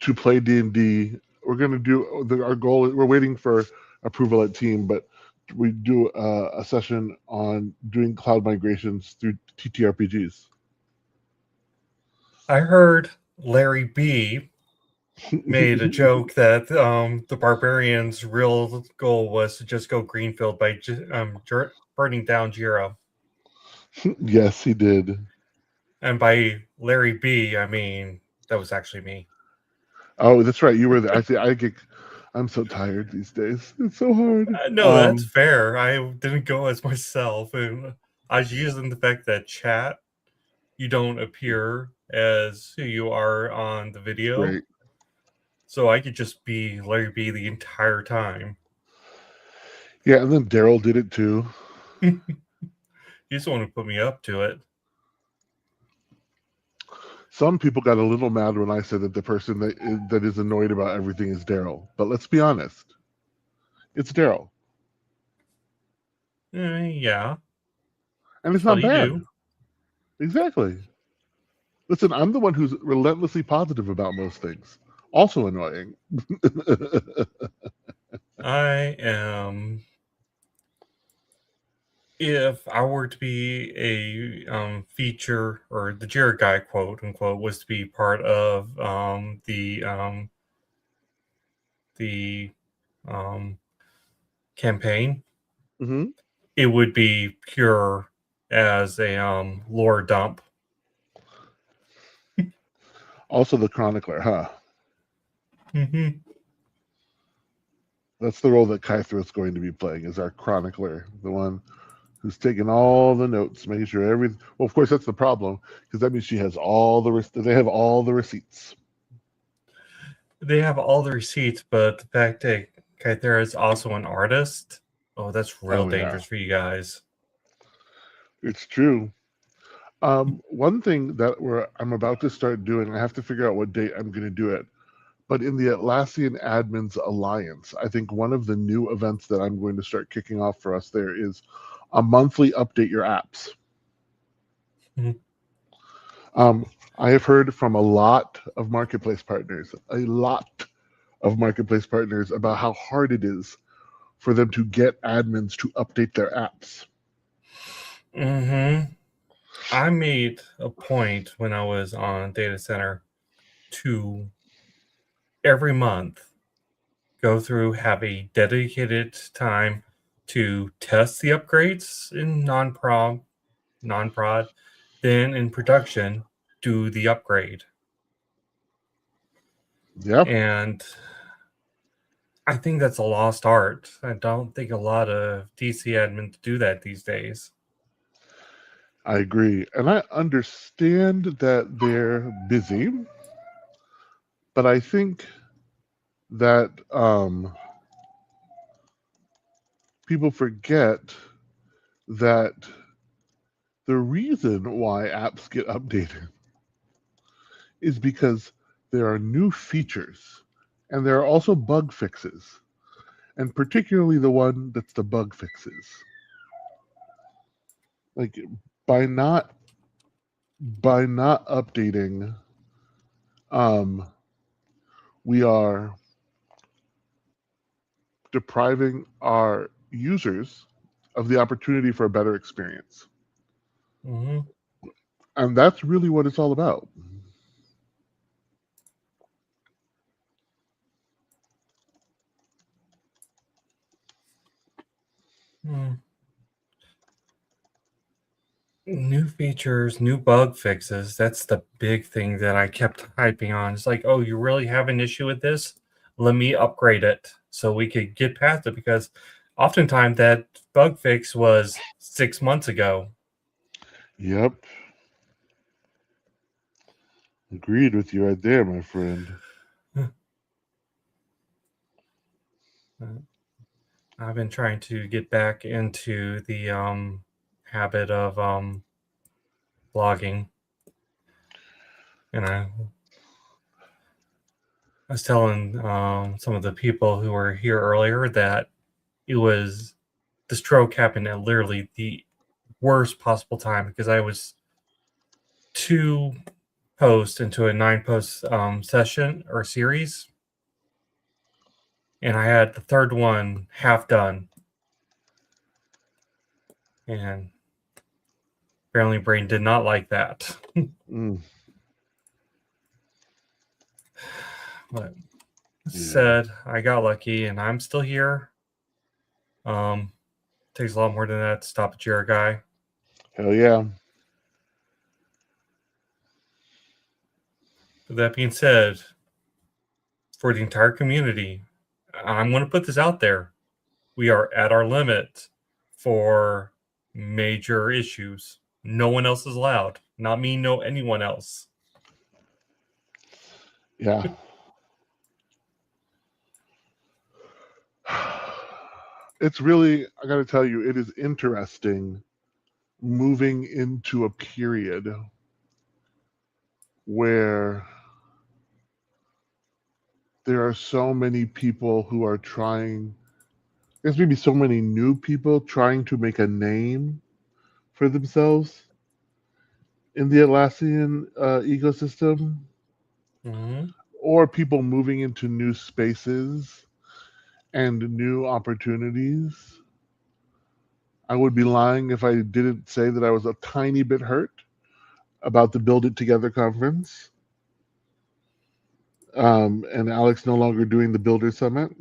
to play D&D. We're going to do our goal. We're waiting for approval at team, but we do a session on doing cloud migrations through TTRPGs. I heard Larry B made a joke that the barbarians' real goal was to just go greenfield by burning down Jiro. Yes, he did. And by Larry B, I mean that was actually me. Oh, that's right. You were there. I'm so tired these days. It's so hard. No, that's fair. I didn't go as myself, and I was using the fact that chat you don't appear as who you are on the It's video, great. so I could just be Larry B the entire time. Yeah, and then Daryl did it too. He's the one who put me up to it. Some people got a little mad when I said that the person that is annoyed about everything is Daryl. But let's be honest, it's Daryl, Yeah, and it's that's what not you bad. do. Exactly. Listen, I'm the one who's relentlessly positive about most things. Also annoying. I am. If I were to be a feature, or the Jared guy, quote unquote, was to be part of the the campaign, Hmm. it would be pure as a lore dump. Also, the chronicler, huh? Mm-hmm. That's the role that Kythra's going to be playing, is our chronicler, the one who's taking all the notes, making sure everything. Well, of course, that's the problem, because that means she has all the. They have all the receipts. They have all the receipts, but the fact that Kythera is also an artist, oh, that's real Oh yeah, dangerous for you guys. it's true. One thing that I'm about to start doing, I have to figure out what date I'm going to do it. But in the Atlassian Admins Alliance, I think one of the new events that I'm going to start kicking off for us there is a monthly update your apps. Mhm. I have heard from a lot of marketplace partners, about how hard it is for them to get admins to update their apps. Mm-hmm. I made a point when I was on data center to every month go through, have a dedicated time to test the upgrades in non-prod, then in production, do the upgrade. Yeah, And I think that's a lost art. I don't think a lot of DC admins do that these days. I agree. And I understand that they're busy, but I think that people forget that the reason why apps get updated is because there are new features and there are also bug fixes, and particularly the one that's the bug fixes. Like by not updating, um, we are depriving our users of the opportunity for a better experience. Mm-hmm. And that's really what it's all about. Mm. New features, new bug fixes. That's the big thing that I kept hyping on. It's like, oh, you really have an issue with this? Let me upgrade it so we could get past it, because oftentimes that bug fix was 6 months ago. Yep. Agreed with you right there, my friend. I've been trying to get back into the habit of blogging, and I was telling some of the people who were here earlier that it was the stroke happened at literally the worst possible time, because I was 2 posts into a 9 post session or series, and I had the third one half done, and apparently brain did not like that. Mm, But yeah. said I got lucky and I'm still here. Takes a lot more than that to stop a Jira guy. Hell yeah. But that being said, for the entire community, I'm going to put this out there. We are at our limit for major issues. No one else is allowed. Not me, no anyone else. Yeah. It's really, I got to tell you, it is interesting moving into a period where there are so many people who are trying, there's maybe so many new people trying to make a name for themselves in the Atlassian ecosystem, Mm-hmm. or people moving into new spaces and new opportunities. I would be lying if I didn't say that I was a tiny bit hurt about the Build It Together conference. And Alex no longer doing the Builder Summit.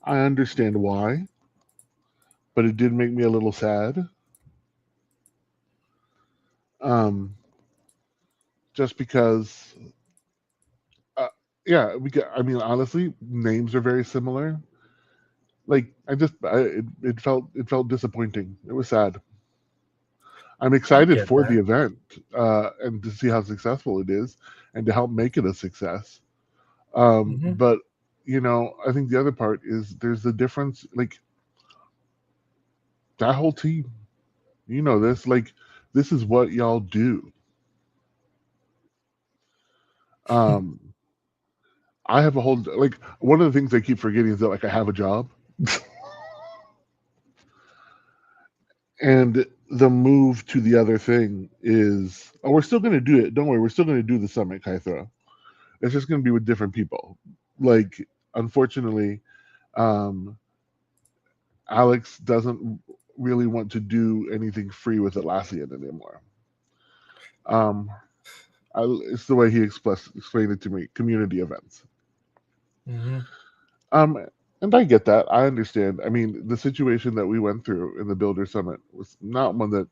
I understand why, but it did make me a little sad. Um, just because, uh, yeah, I mean, honestly, names are very similar. Like, it felt disappointing. It was sad. I'm I excited get for the that. event and to see how successful it is and to help make it a success. Hmm. But I think the other part is there's the difference. Like that whole team, this. Like this is what y'all do. Um, I have a whole like one of the things I keep forgetting is that like I have a job, and the move to the other thing is we're still going to do it. Don't worry, we're still going to do the summit, Kaithra. It's just going to be with different people. Like unfortunately, um, Alex doesn't really want to do anything free with Atlassian anymore. Um, it's the way he explained it to me. Community events. Hmm. Um, and I get that. I understand. I mean, the situation that we went through in the Builder Summit was not one that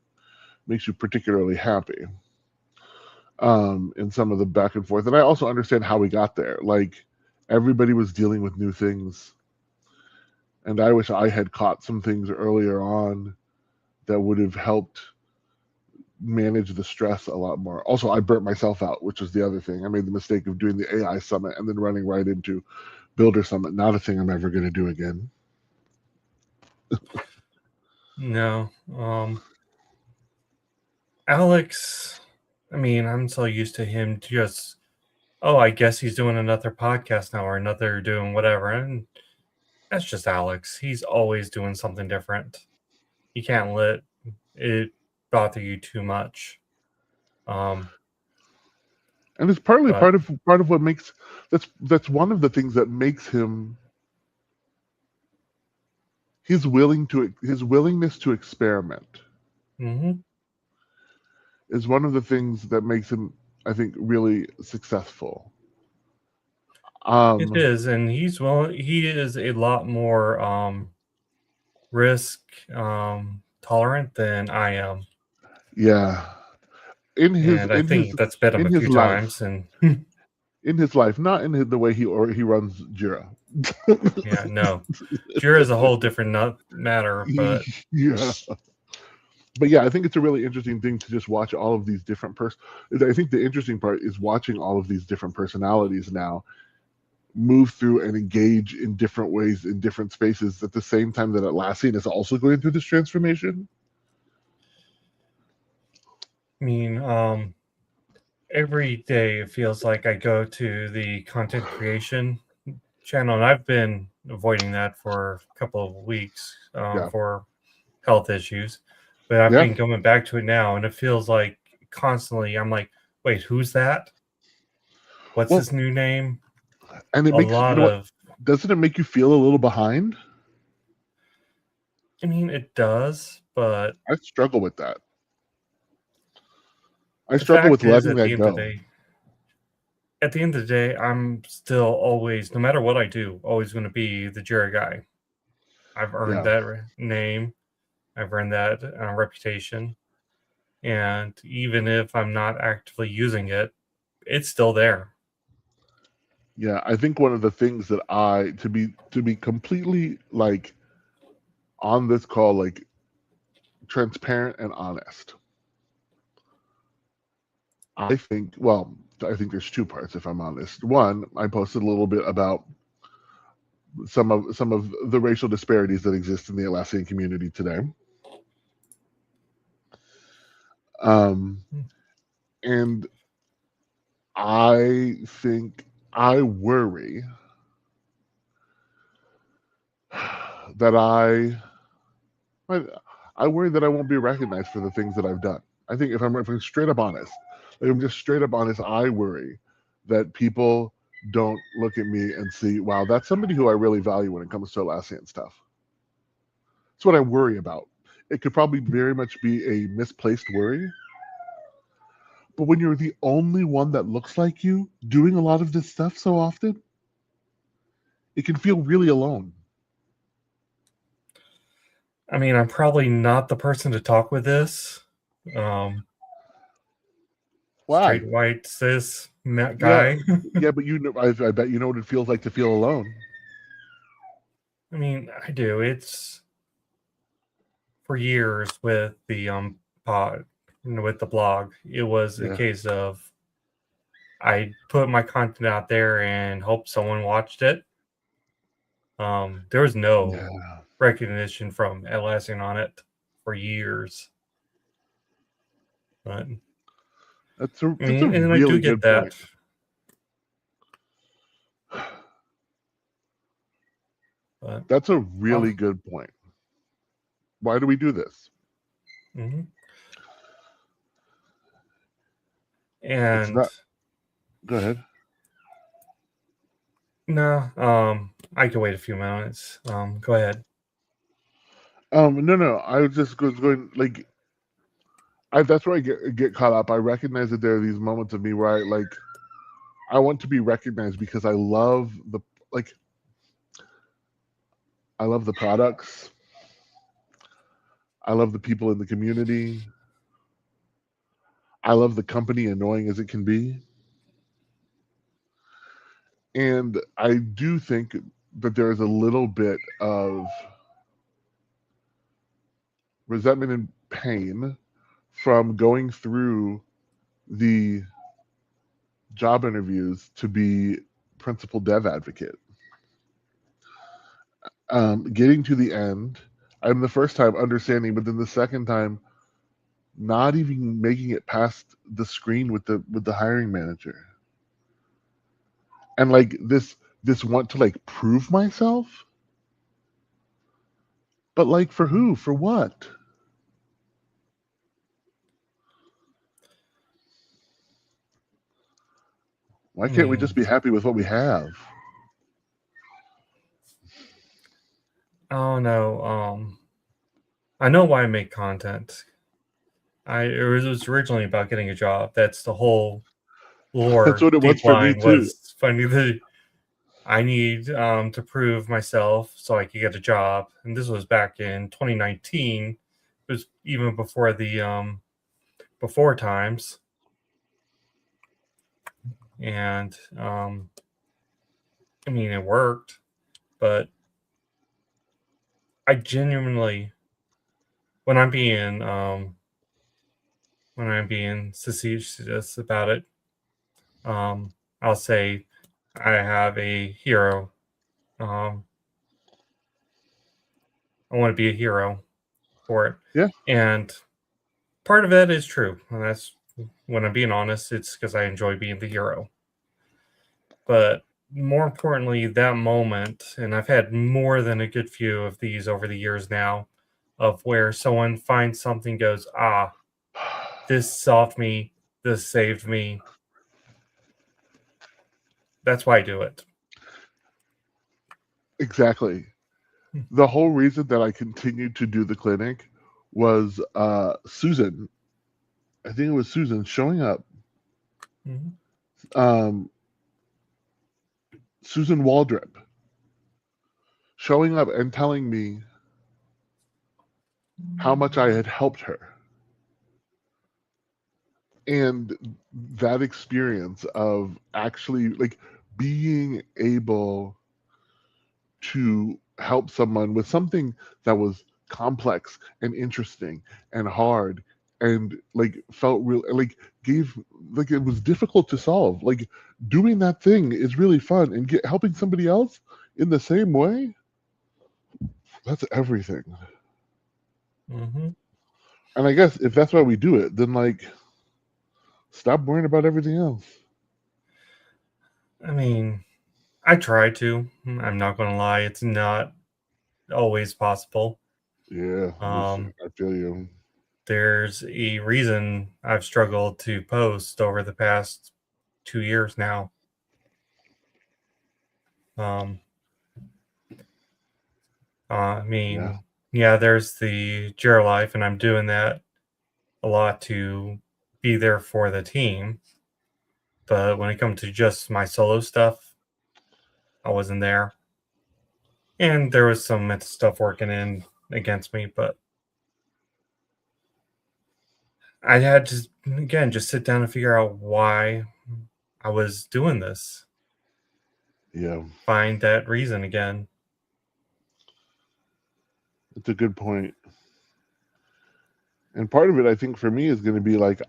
makes you particularly happy. In some of the back and forth, and I also understand how we got there. Like everybody was dealing with new things, and I wish I had caught some things earlier on that would have helped manage the stress a lot more. Also, I burnt myself out, which was the other thing. I made the mistake of doing the AI summit and then running right into Builder Summit. Not a thing I'm ever going to do again. No. Alex, I mean, I'm so used to him just, oh, I guess he's doing another podcast now or another doing whatever. And that's just Alex. He's always doing something different. You can't let it bother you too much. Um, And it's partly but part of what makes that's one of the things that makes him his willingness to experiment mhm. is one of the things that makes him, I think, really successful. It Um, is, and he is a lot more risk tolerant than I am. yeah, And I think that's bit him in a his few life, times and not in the way he runs Jira. yeah, no. Jira is a whole different matter, but Yeah, but yeah, I think it's a really interesting thing to just watch all of these different I think the interesting part is watching all of these different personalities now move through and engage in different ways in different spaces at the same time that Atlassian is also going through this transformation. I mean, every day it feels like I go to the content creation channel, and I've been avoiding that for a couple of weeks Yeah, for health issues, but I've yeah. been coming back to it now, and it feels like constantly I'm like, wait, who's that? What's Well, his new name? and it A makes lot of, doesn't it make you feel a little behind? I mean, it does, but I struggle with that. I the struggle with fact is, letting that go. at the end of the day, I'm still always, no matter what I do, always going to be the Jira guy. I've earned Yeah, that name. I've earned that reputation. And even if I'm not actively using it, it's still there. yeah. I think one of the things that to be completely like on this call, like transparent and honest. I think there's two parts. If I'm honest, one, I posted a little bit about some of the racial disparities that exist in the Atlassian community today. Um, and I think I worry that I, I worry that I won't be recognized for the things that I've done. I think if I'm straight up honest, like I'm just straight up honest, I worry that people don't look at me and see, wow, that's somebody who I really value when it comes to Atlassian stuff. That's what I worry about. It could probably very much be a misplaced worry, But when you're the only one that looks like you doing a lot of this stuff so often, it can feel really alone. I mean, I'm probably not the person to talk with this. Why? Straight white cis Yeah, guy. yeah, but I bet you know what it feels like to feel alone. I mean, I do. It's for years with the pod, with the blog. It was a Yeah, case of I put my content out there and hope someone watched it. There was no yeah. recognition from Atlassian on it for years. But I That's a mean, and I do really get good that. point. But That's a uh, really good point. Why do we do this? mhm. It's And not. Go ahead. no, I can wait a few minutes. Go ahead. No, no. I was just going like that's where I get caught up. I recognize that there are these moments of me where I want to be recognized because I love like I love the products. I love the people in the community. I love the company, annoying as it can be. And I do think that there is a little bit of resentment and pain from going through the job interviews to be principal dev advocate. Getting to the end, I'm the first time understanding, but then the second time, not even making it past the screen with the hiring manager, and like this want to like prove myself, but like for who? For what? Why I can't we just mean, be happy with what we have? oh no. I know why I make content. It was originally about getting a job. That's the whole That's lore what it was deep for me line too. was finding the I need to prove myself so I could get a job. And this was back in 2019. It was even before the before times. And I mean it worked, but I genuinely when I'm being facetious about it, I'll say I have a hero. Um, I want to be a hero for it. Yeah, And part of that is true. And that's when I'm being honest, it's because I enjoy being the hero. But more importantly, that moment, and I've had more than a good few of these over the years now, of where someone finds something, goes, ah, this solved me, this saved me. That's why I do it. exactly. The whole reason that I continued to do the clinic was Susan. I think it was Susan showing up. Mhm. Um, Susan Waldrop showing up and telling me how much I had helped her. And that experience of actually like being able to help someone with something that was complex and interesting and hard and like felt real like gave like it was difficult to solve, like doing that thing is really fun, and helping somebody else in the same way, that's everything. Mhm. And I guess if that's why we do it, then like stop worrying about everything else. I mean, I try to. I'm not going to lie. It's not always possible. Yeah, Um, I feel you. there's a reason I've struggled to post over the past 2 years now. Um, I Yeah. mean, yeah, there's the Gero life, and I'm doing that a lot to be there for the team. But when it comes to just my solo stuff, I wasn't there. And there was some mental stuff working in against me, but I had to, again, just sit down and figure out why I was doing this. Yeah, Find that reason again. it's a good point. And part of it, I think, for me is going to be like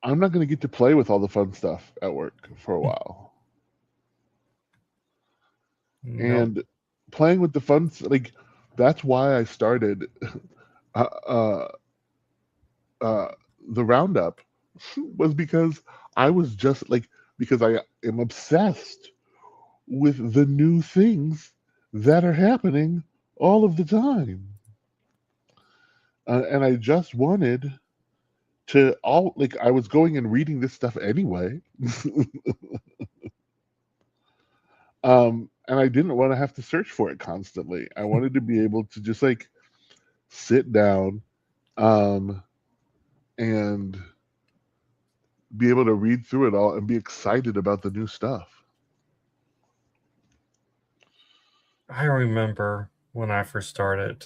I'm not going to get to play with all the fun stuff at work for a while. Nope. And playing with the fun, like that's why I started uh, uh, uh, the roundup was because I was just like because I am obsessed with the new things that are happening all of the time, and I just wanted to all like I was going and reading this stuff anyway. And I didn't want to have to search for it constantly. I wanted to be able to just like sit down um, and be able to read through it all and be excited about the new stuff. I remember when I first started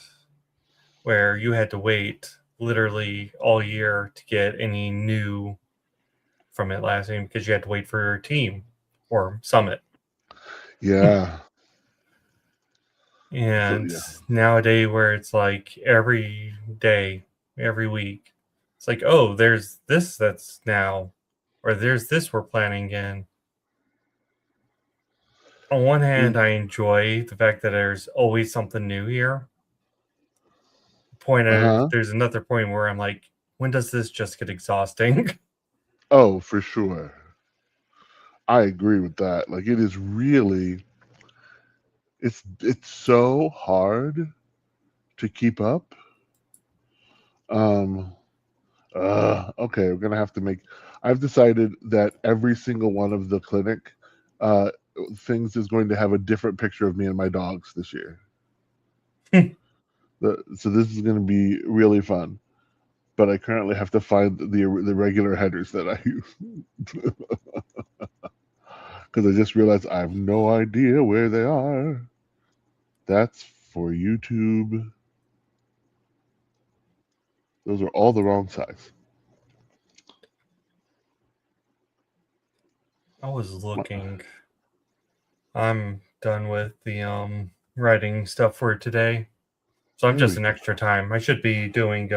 where you had to wait literally all year to get any new from it last game because you had to wait for your team or summit. Yeah. So And yeah. nowadays, where it's like every day, every week, it's like, oh, there's this that's now, or there's this we're planning in. On one hand, I enjoy the fact that there's always something new here. Uh-huh. There's another point where I'm like, when does this just get exhausting? Oh, for sure. I agree with that. Like it is really it's so hard to keep up. Um okay, we're gonna have to make I've decided that every single one of the clinic uh things is going to have a different picture of me and my dogs this year. So this is gonna be really fun. But I currently have to find the regular headers that I use. Because I just realized I have no idea where they are. That's for YouTube. Those are all the wrong size. I was looking. I'm done with the writing stuff for today. So I'm There just we an go. extra time. I should be doing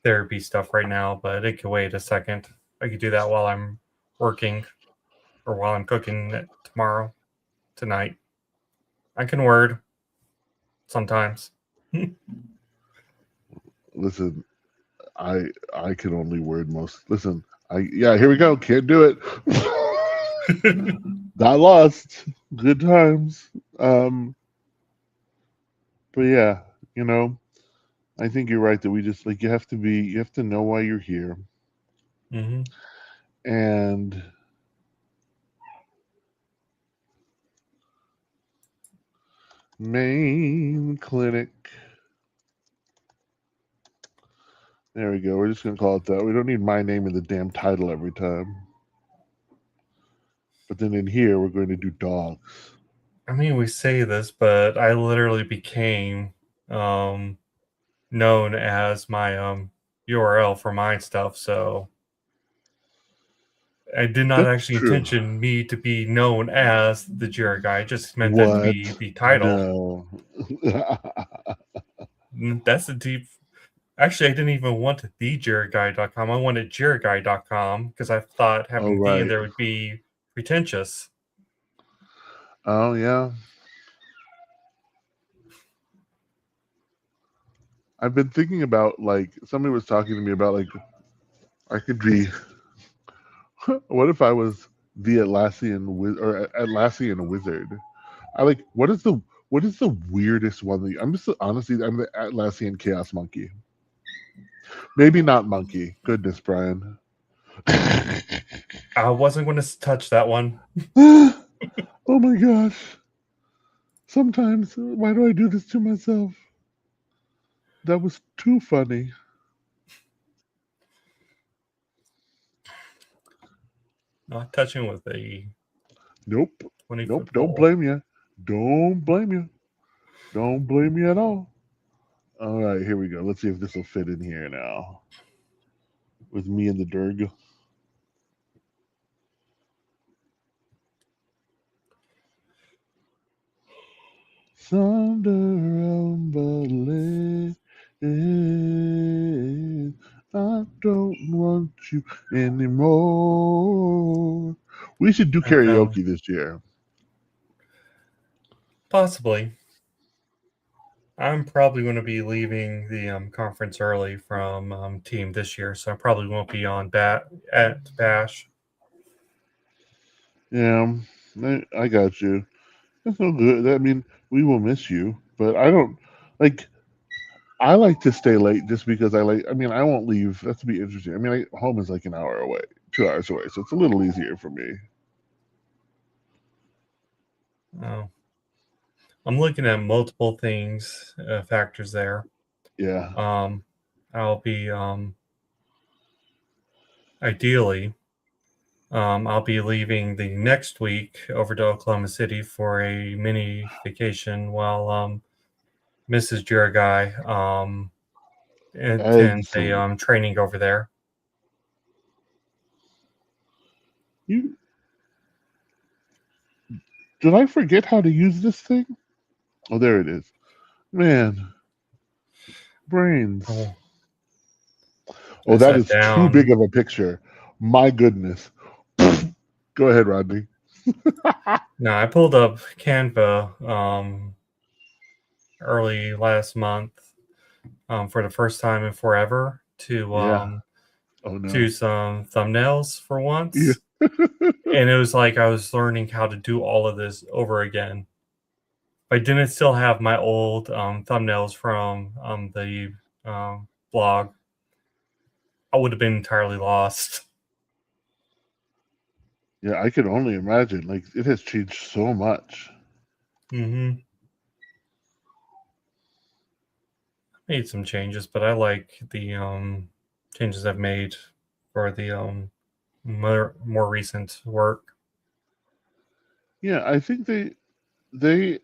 therapy stuff right now, but it could wait a second. I could do that while I'm working or while I'm cooking tomorrow, tonight. I can word sometimes. Listen, I can only word most. Listen, here we go. Can't do it. Got lost. Good times. But yeah, you know, I think you're right that we just like you have to know why you're here. Mm-hmm. And main clinic. There we go. We're just gonna call it that. We don't need my name in the damn title every time. But then in here we're going to do dogs. I mean, we say this, but I literally became known as my URL for my stuff, so I did not That's actually true. intention me to be known as the Jira guy. I just meant that to What? be the title. No. That's the deep. Actually, I didn't even want theJiraguy.com. I wanted Jiraguy.com because I thought Oh having the in right. there would be pretentious. Oh yeah. I've been thinking about like somebody was talking to me about like I could be. What if I was the Atlassian wizard? I like what is the weirdest one that I'm just honestly I'm the Atlassian chaos monkey. Maybe not monkey. Goodness, Brian. I wasn't going to touch that one. Oh my gosh. Sometimes why do I do this to myself? That was too funny. not touching with a Nope. 20-foot Nope. Don't pole. blame you. Don't blame you. Don't blame you at all. All right, here we go. Let's see if this will fit in here now. With me and the Durg. Thunder rumbling. I don't want you anymore. We should do No, karaoke this year. possibly. I'm probably going to be leaving the conference early from team this year, so I probably won't be on at Bash. Yeah, I got you. That's no good. I mean, we will miss you, but I don't like. I like to stay late just because I like. I mean, I won't leave. That's be interesting. I mean, home is like an hour away, 2 hours away, so it's a little easier for me. Oh, I'm looking at multiple factors there. Yeah, Um, I'll be ideally, I'll be leaving the next week over to Oklahoma City for a mini vacation while Mrs. Juragai attends a excellent. training over there. You did I forget how to use this thing? Oh, there it is. Man, brains. Oh, Oh, I that sat is too big down. of a picture. My goodness. Go ahead, Rodney. No, I pulled up Canva early last month for the first time in forever to Yeah. Oh do no. some thumbnails for Yeah. once. And it was like I was learning how to do all of this over again. If I didn't still have my old thumbnails from the blog, I would have been entirely lost. Yeah, I can only imagine. Like it has changed so much. Hmm. Made some changes, but I like the changes I've made for the more recent work. Yeah, I think they they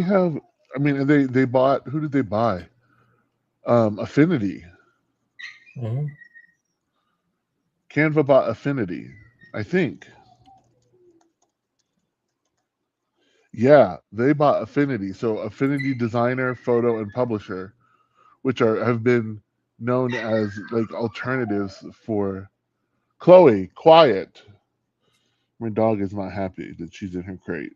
have. I mean, they bought. Who did they buy? Affinity. Hmm. Canva bought Affinity. I think. Yeah, they bought Affinity. So Affinity Designer, Photo, and Publisher, which have been known as like alternatives for Chloe. Quiet. My dog is not happy that she's in her crate.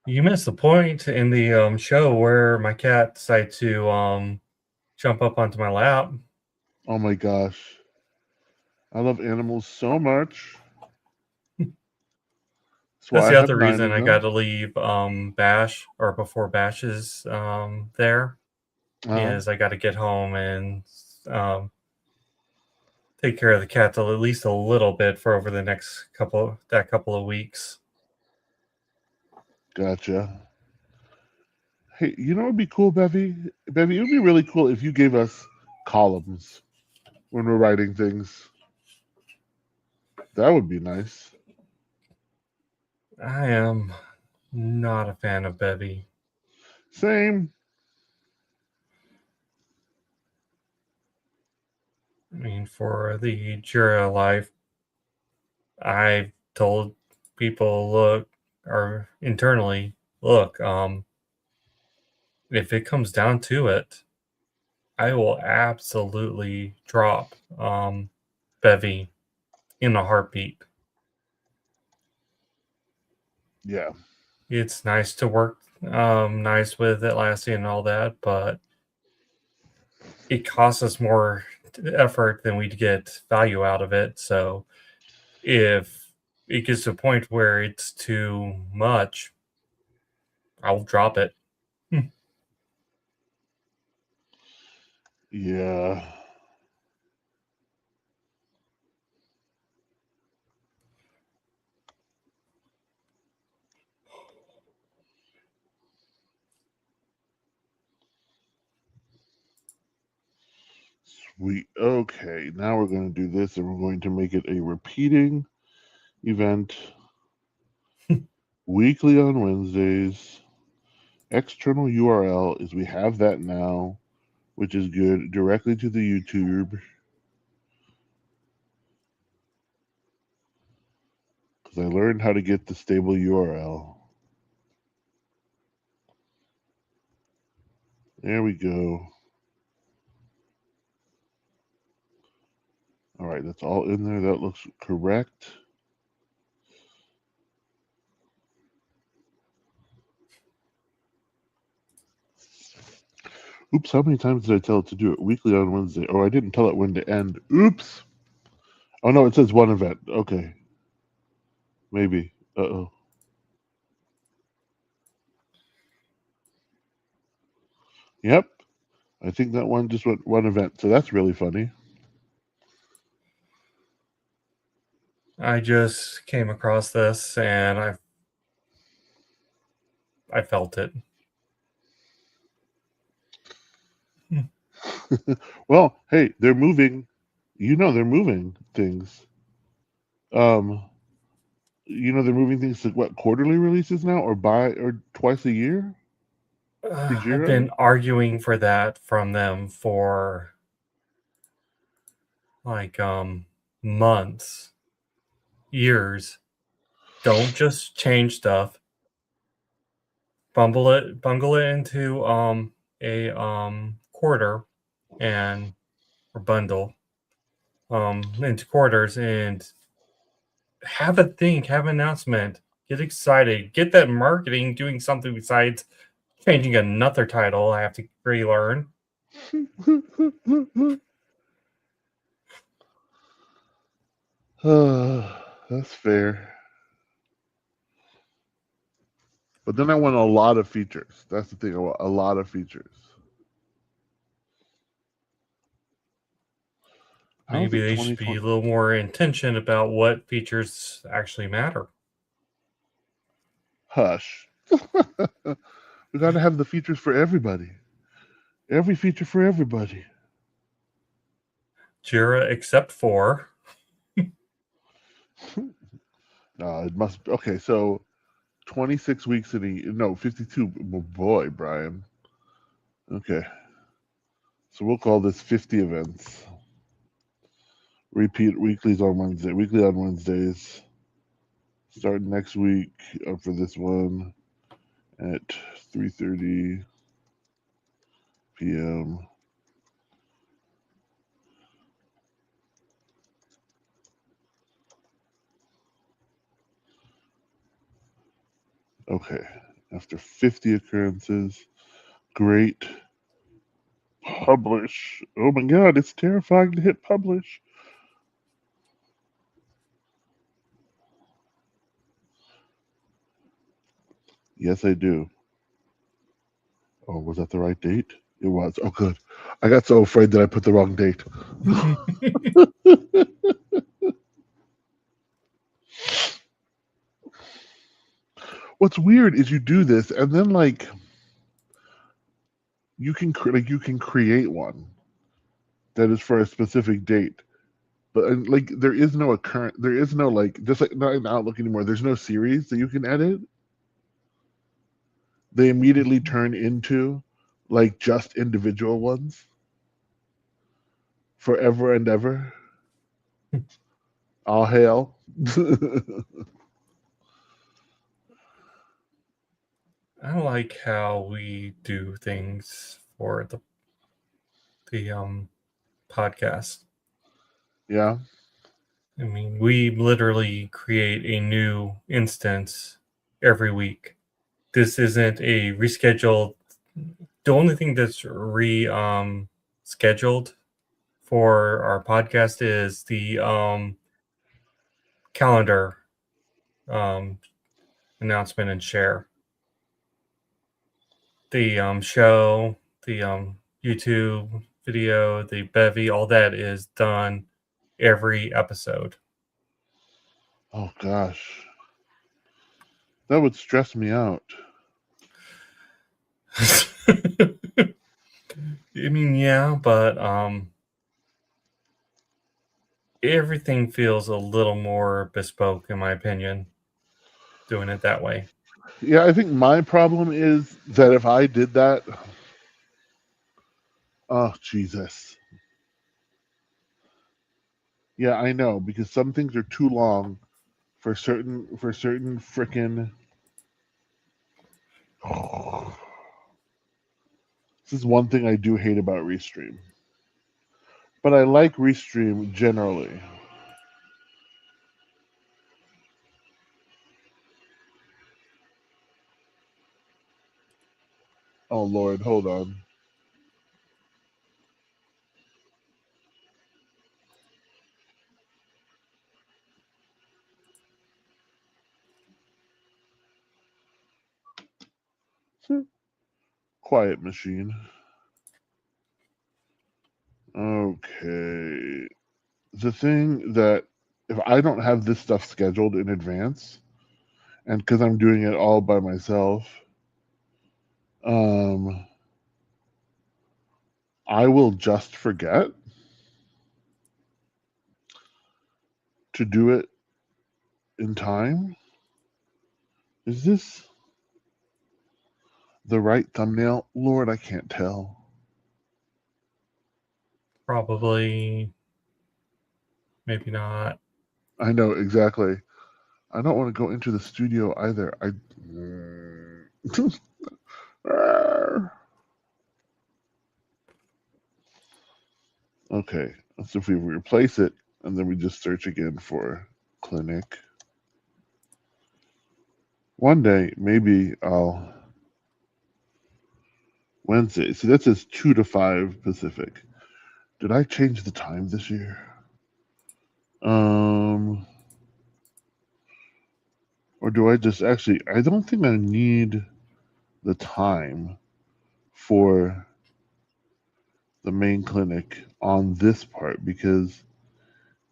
You missed the point in the show where my cat decided to jump up onto my lap. Oh my gosh. I love animals so much. That's That's why I the have other 9 reason of I got them. to leave Bash or before Bash is there Uh, is I got to get home and um, take care of the cat at least a little bit for over the next couple of weeks. gotcha. Hey, you know what would be cool, Bevy? Bevy, it would be really cool if you gave us columns when we're writing things. That would be nice. I am not a fan of Bevy. Same. I mean, for the Jura life, I've told people, look, or internally, look, if it comes down to it, I will absolutely drop Bevy in a heartbeat. Yeah. It's nice to work nice with Atlassian and all that, but it costs us more effort than we'd get value out of it. So if it gets to a point where it's too much, I'll drop it. Hmm. Yeah. Okay, now we're going to do this, and we're going to make it a repeating event weekly on Wednesdays. External URL is we have that now, which is good, directly to the YouTube. Because I learned how to get the stable URL. There we go. All right, that's all in there. That looks correct. Oops, how many times did I tell it to do it? Weekly on Wednesday. Oh, I didn't tell it when to end. Oops. Oh, no, it says one event. Okay. Maybe. Uh-oh. Yep. I think that one just went one event. So that's really funny. I just came across this and I felt it. Well, hey, they're moving. They're moving things. Um, they're moving things to what, quarterly releases now, or twice a year? I've been arguing for that from them for like months, years. Don't just change stuff. Bungle it into a quarter and or bundle into quarters and have have an announcement, get excited, get that marketing doing something besides changing another title I have to relearn. That's fair. But then I want a lot of features. That's the thing. I want a lot of features. How is Maybe it they should be 2020? a little more intention about what features actually matter. Hush. We got to have the features for everybody. Every feature for everybody. Jira, except for It must. Okay, so 26 weeks in a no 52. Oh boy, Brian. Okay, so we'll call this 50 events. Repeat weeklies on Wednesday. Weekly on Wednesdays. Starting next week for this one at 3:30 p.m. Okay, after 50 occurrences, great. Publish. Oh my god, it's terrifying to hit publish. Yes, I do. Oh, was that the right date? It was. Oh, good. I got so afraid that I put the wrong date. What's weird is you do this, and then you can create one that is for a specific date, but there is no just like not in Outlook anymore. There's no series that you can edit. They immediately turn into just individual ones forever and ever. All hail. I like how we do things for the podcast. Yeah. I mean, we literally create a new instance every week. This isn't a rescheduled. The only thing that's scheduled for our podcast is the calendar um announcement and share. The show, the YouTube video, the bevy, all that is done every episode. Oh gosh, that would stress me out. I mean, yeah, but everything feels a little more bespoke, in my opinion, doing it that way. Yeah, I think my problem is that if I did that, oh Jesus. Yeah, I know, because some things are too long for certain frickin' this is one thing I do hate about Restream. But I like Restream generally. Oh Lord, hold on. Quiet machine. Okay. The thing that if I don't have this stuff scheduled in advance, and because I'm doing it all by myself, I will just forget to do it in time. Is this the right thumbnail? Lord, I can't tell. Probably, maybe not. I know exactly. I don't want to go into the studio either. Okay, so if we replace it and then we just search again for clinic. One day, maybe I'll Wednesday. See, that says 2 to 5 Pacific. Did I change the time this year? Or do I just actually? I don't think I need the time for the main clinic on this part because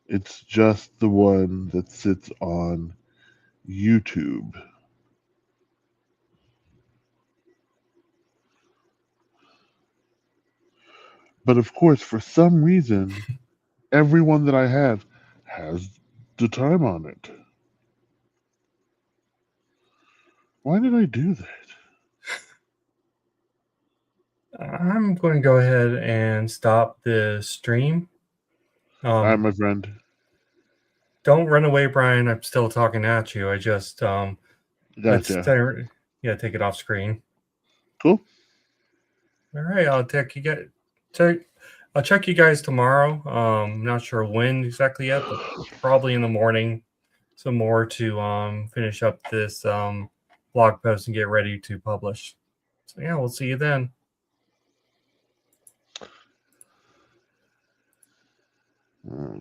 it's just the one that sits on YouTube. But of course, for some reason, everyone that I have has the time on it. Why did I do that? I'm going to go ahead and stop the stream. All right, my friend. Don't run away, Brian. I'm still talking at you. I just let's Gotcha. yeah, take it off screen. Cool. All right, I'll check you guys tomorrow. Not sure when exactly yet, but probably in the morning. Some more to finish up this blog post and get ready to publish. So yeah, we'll see you then. Okay.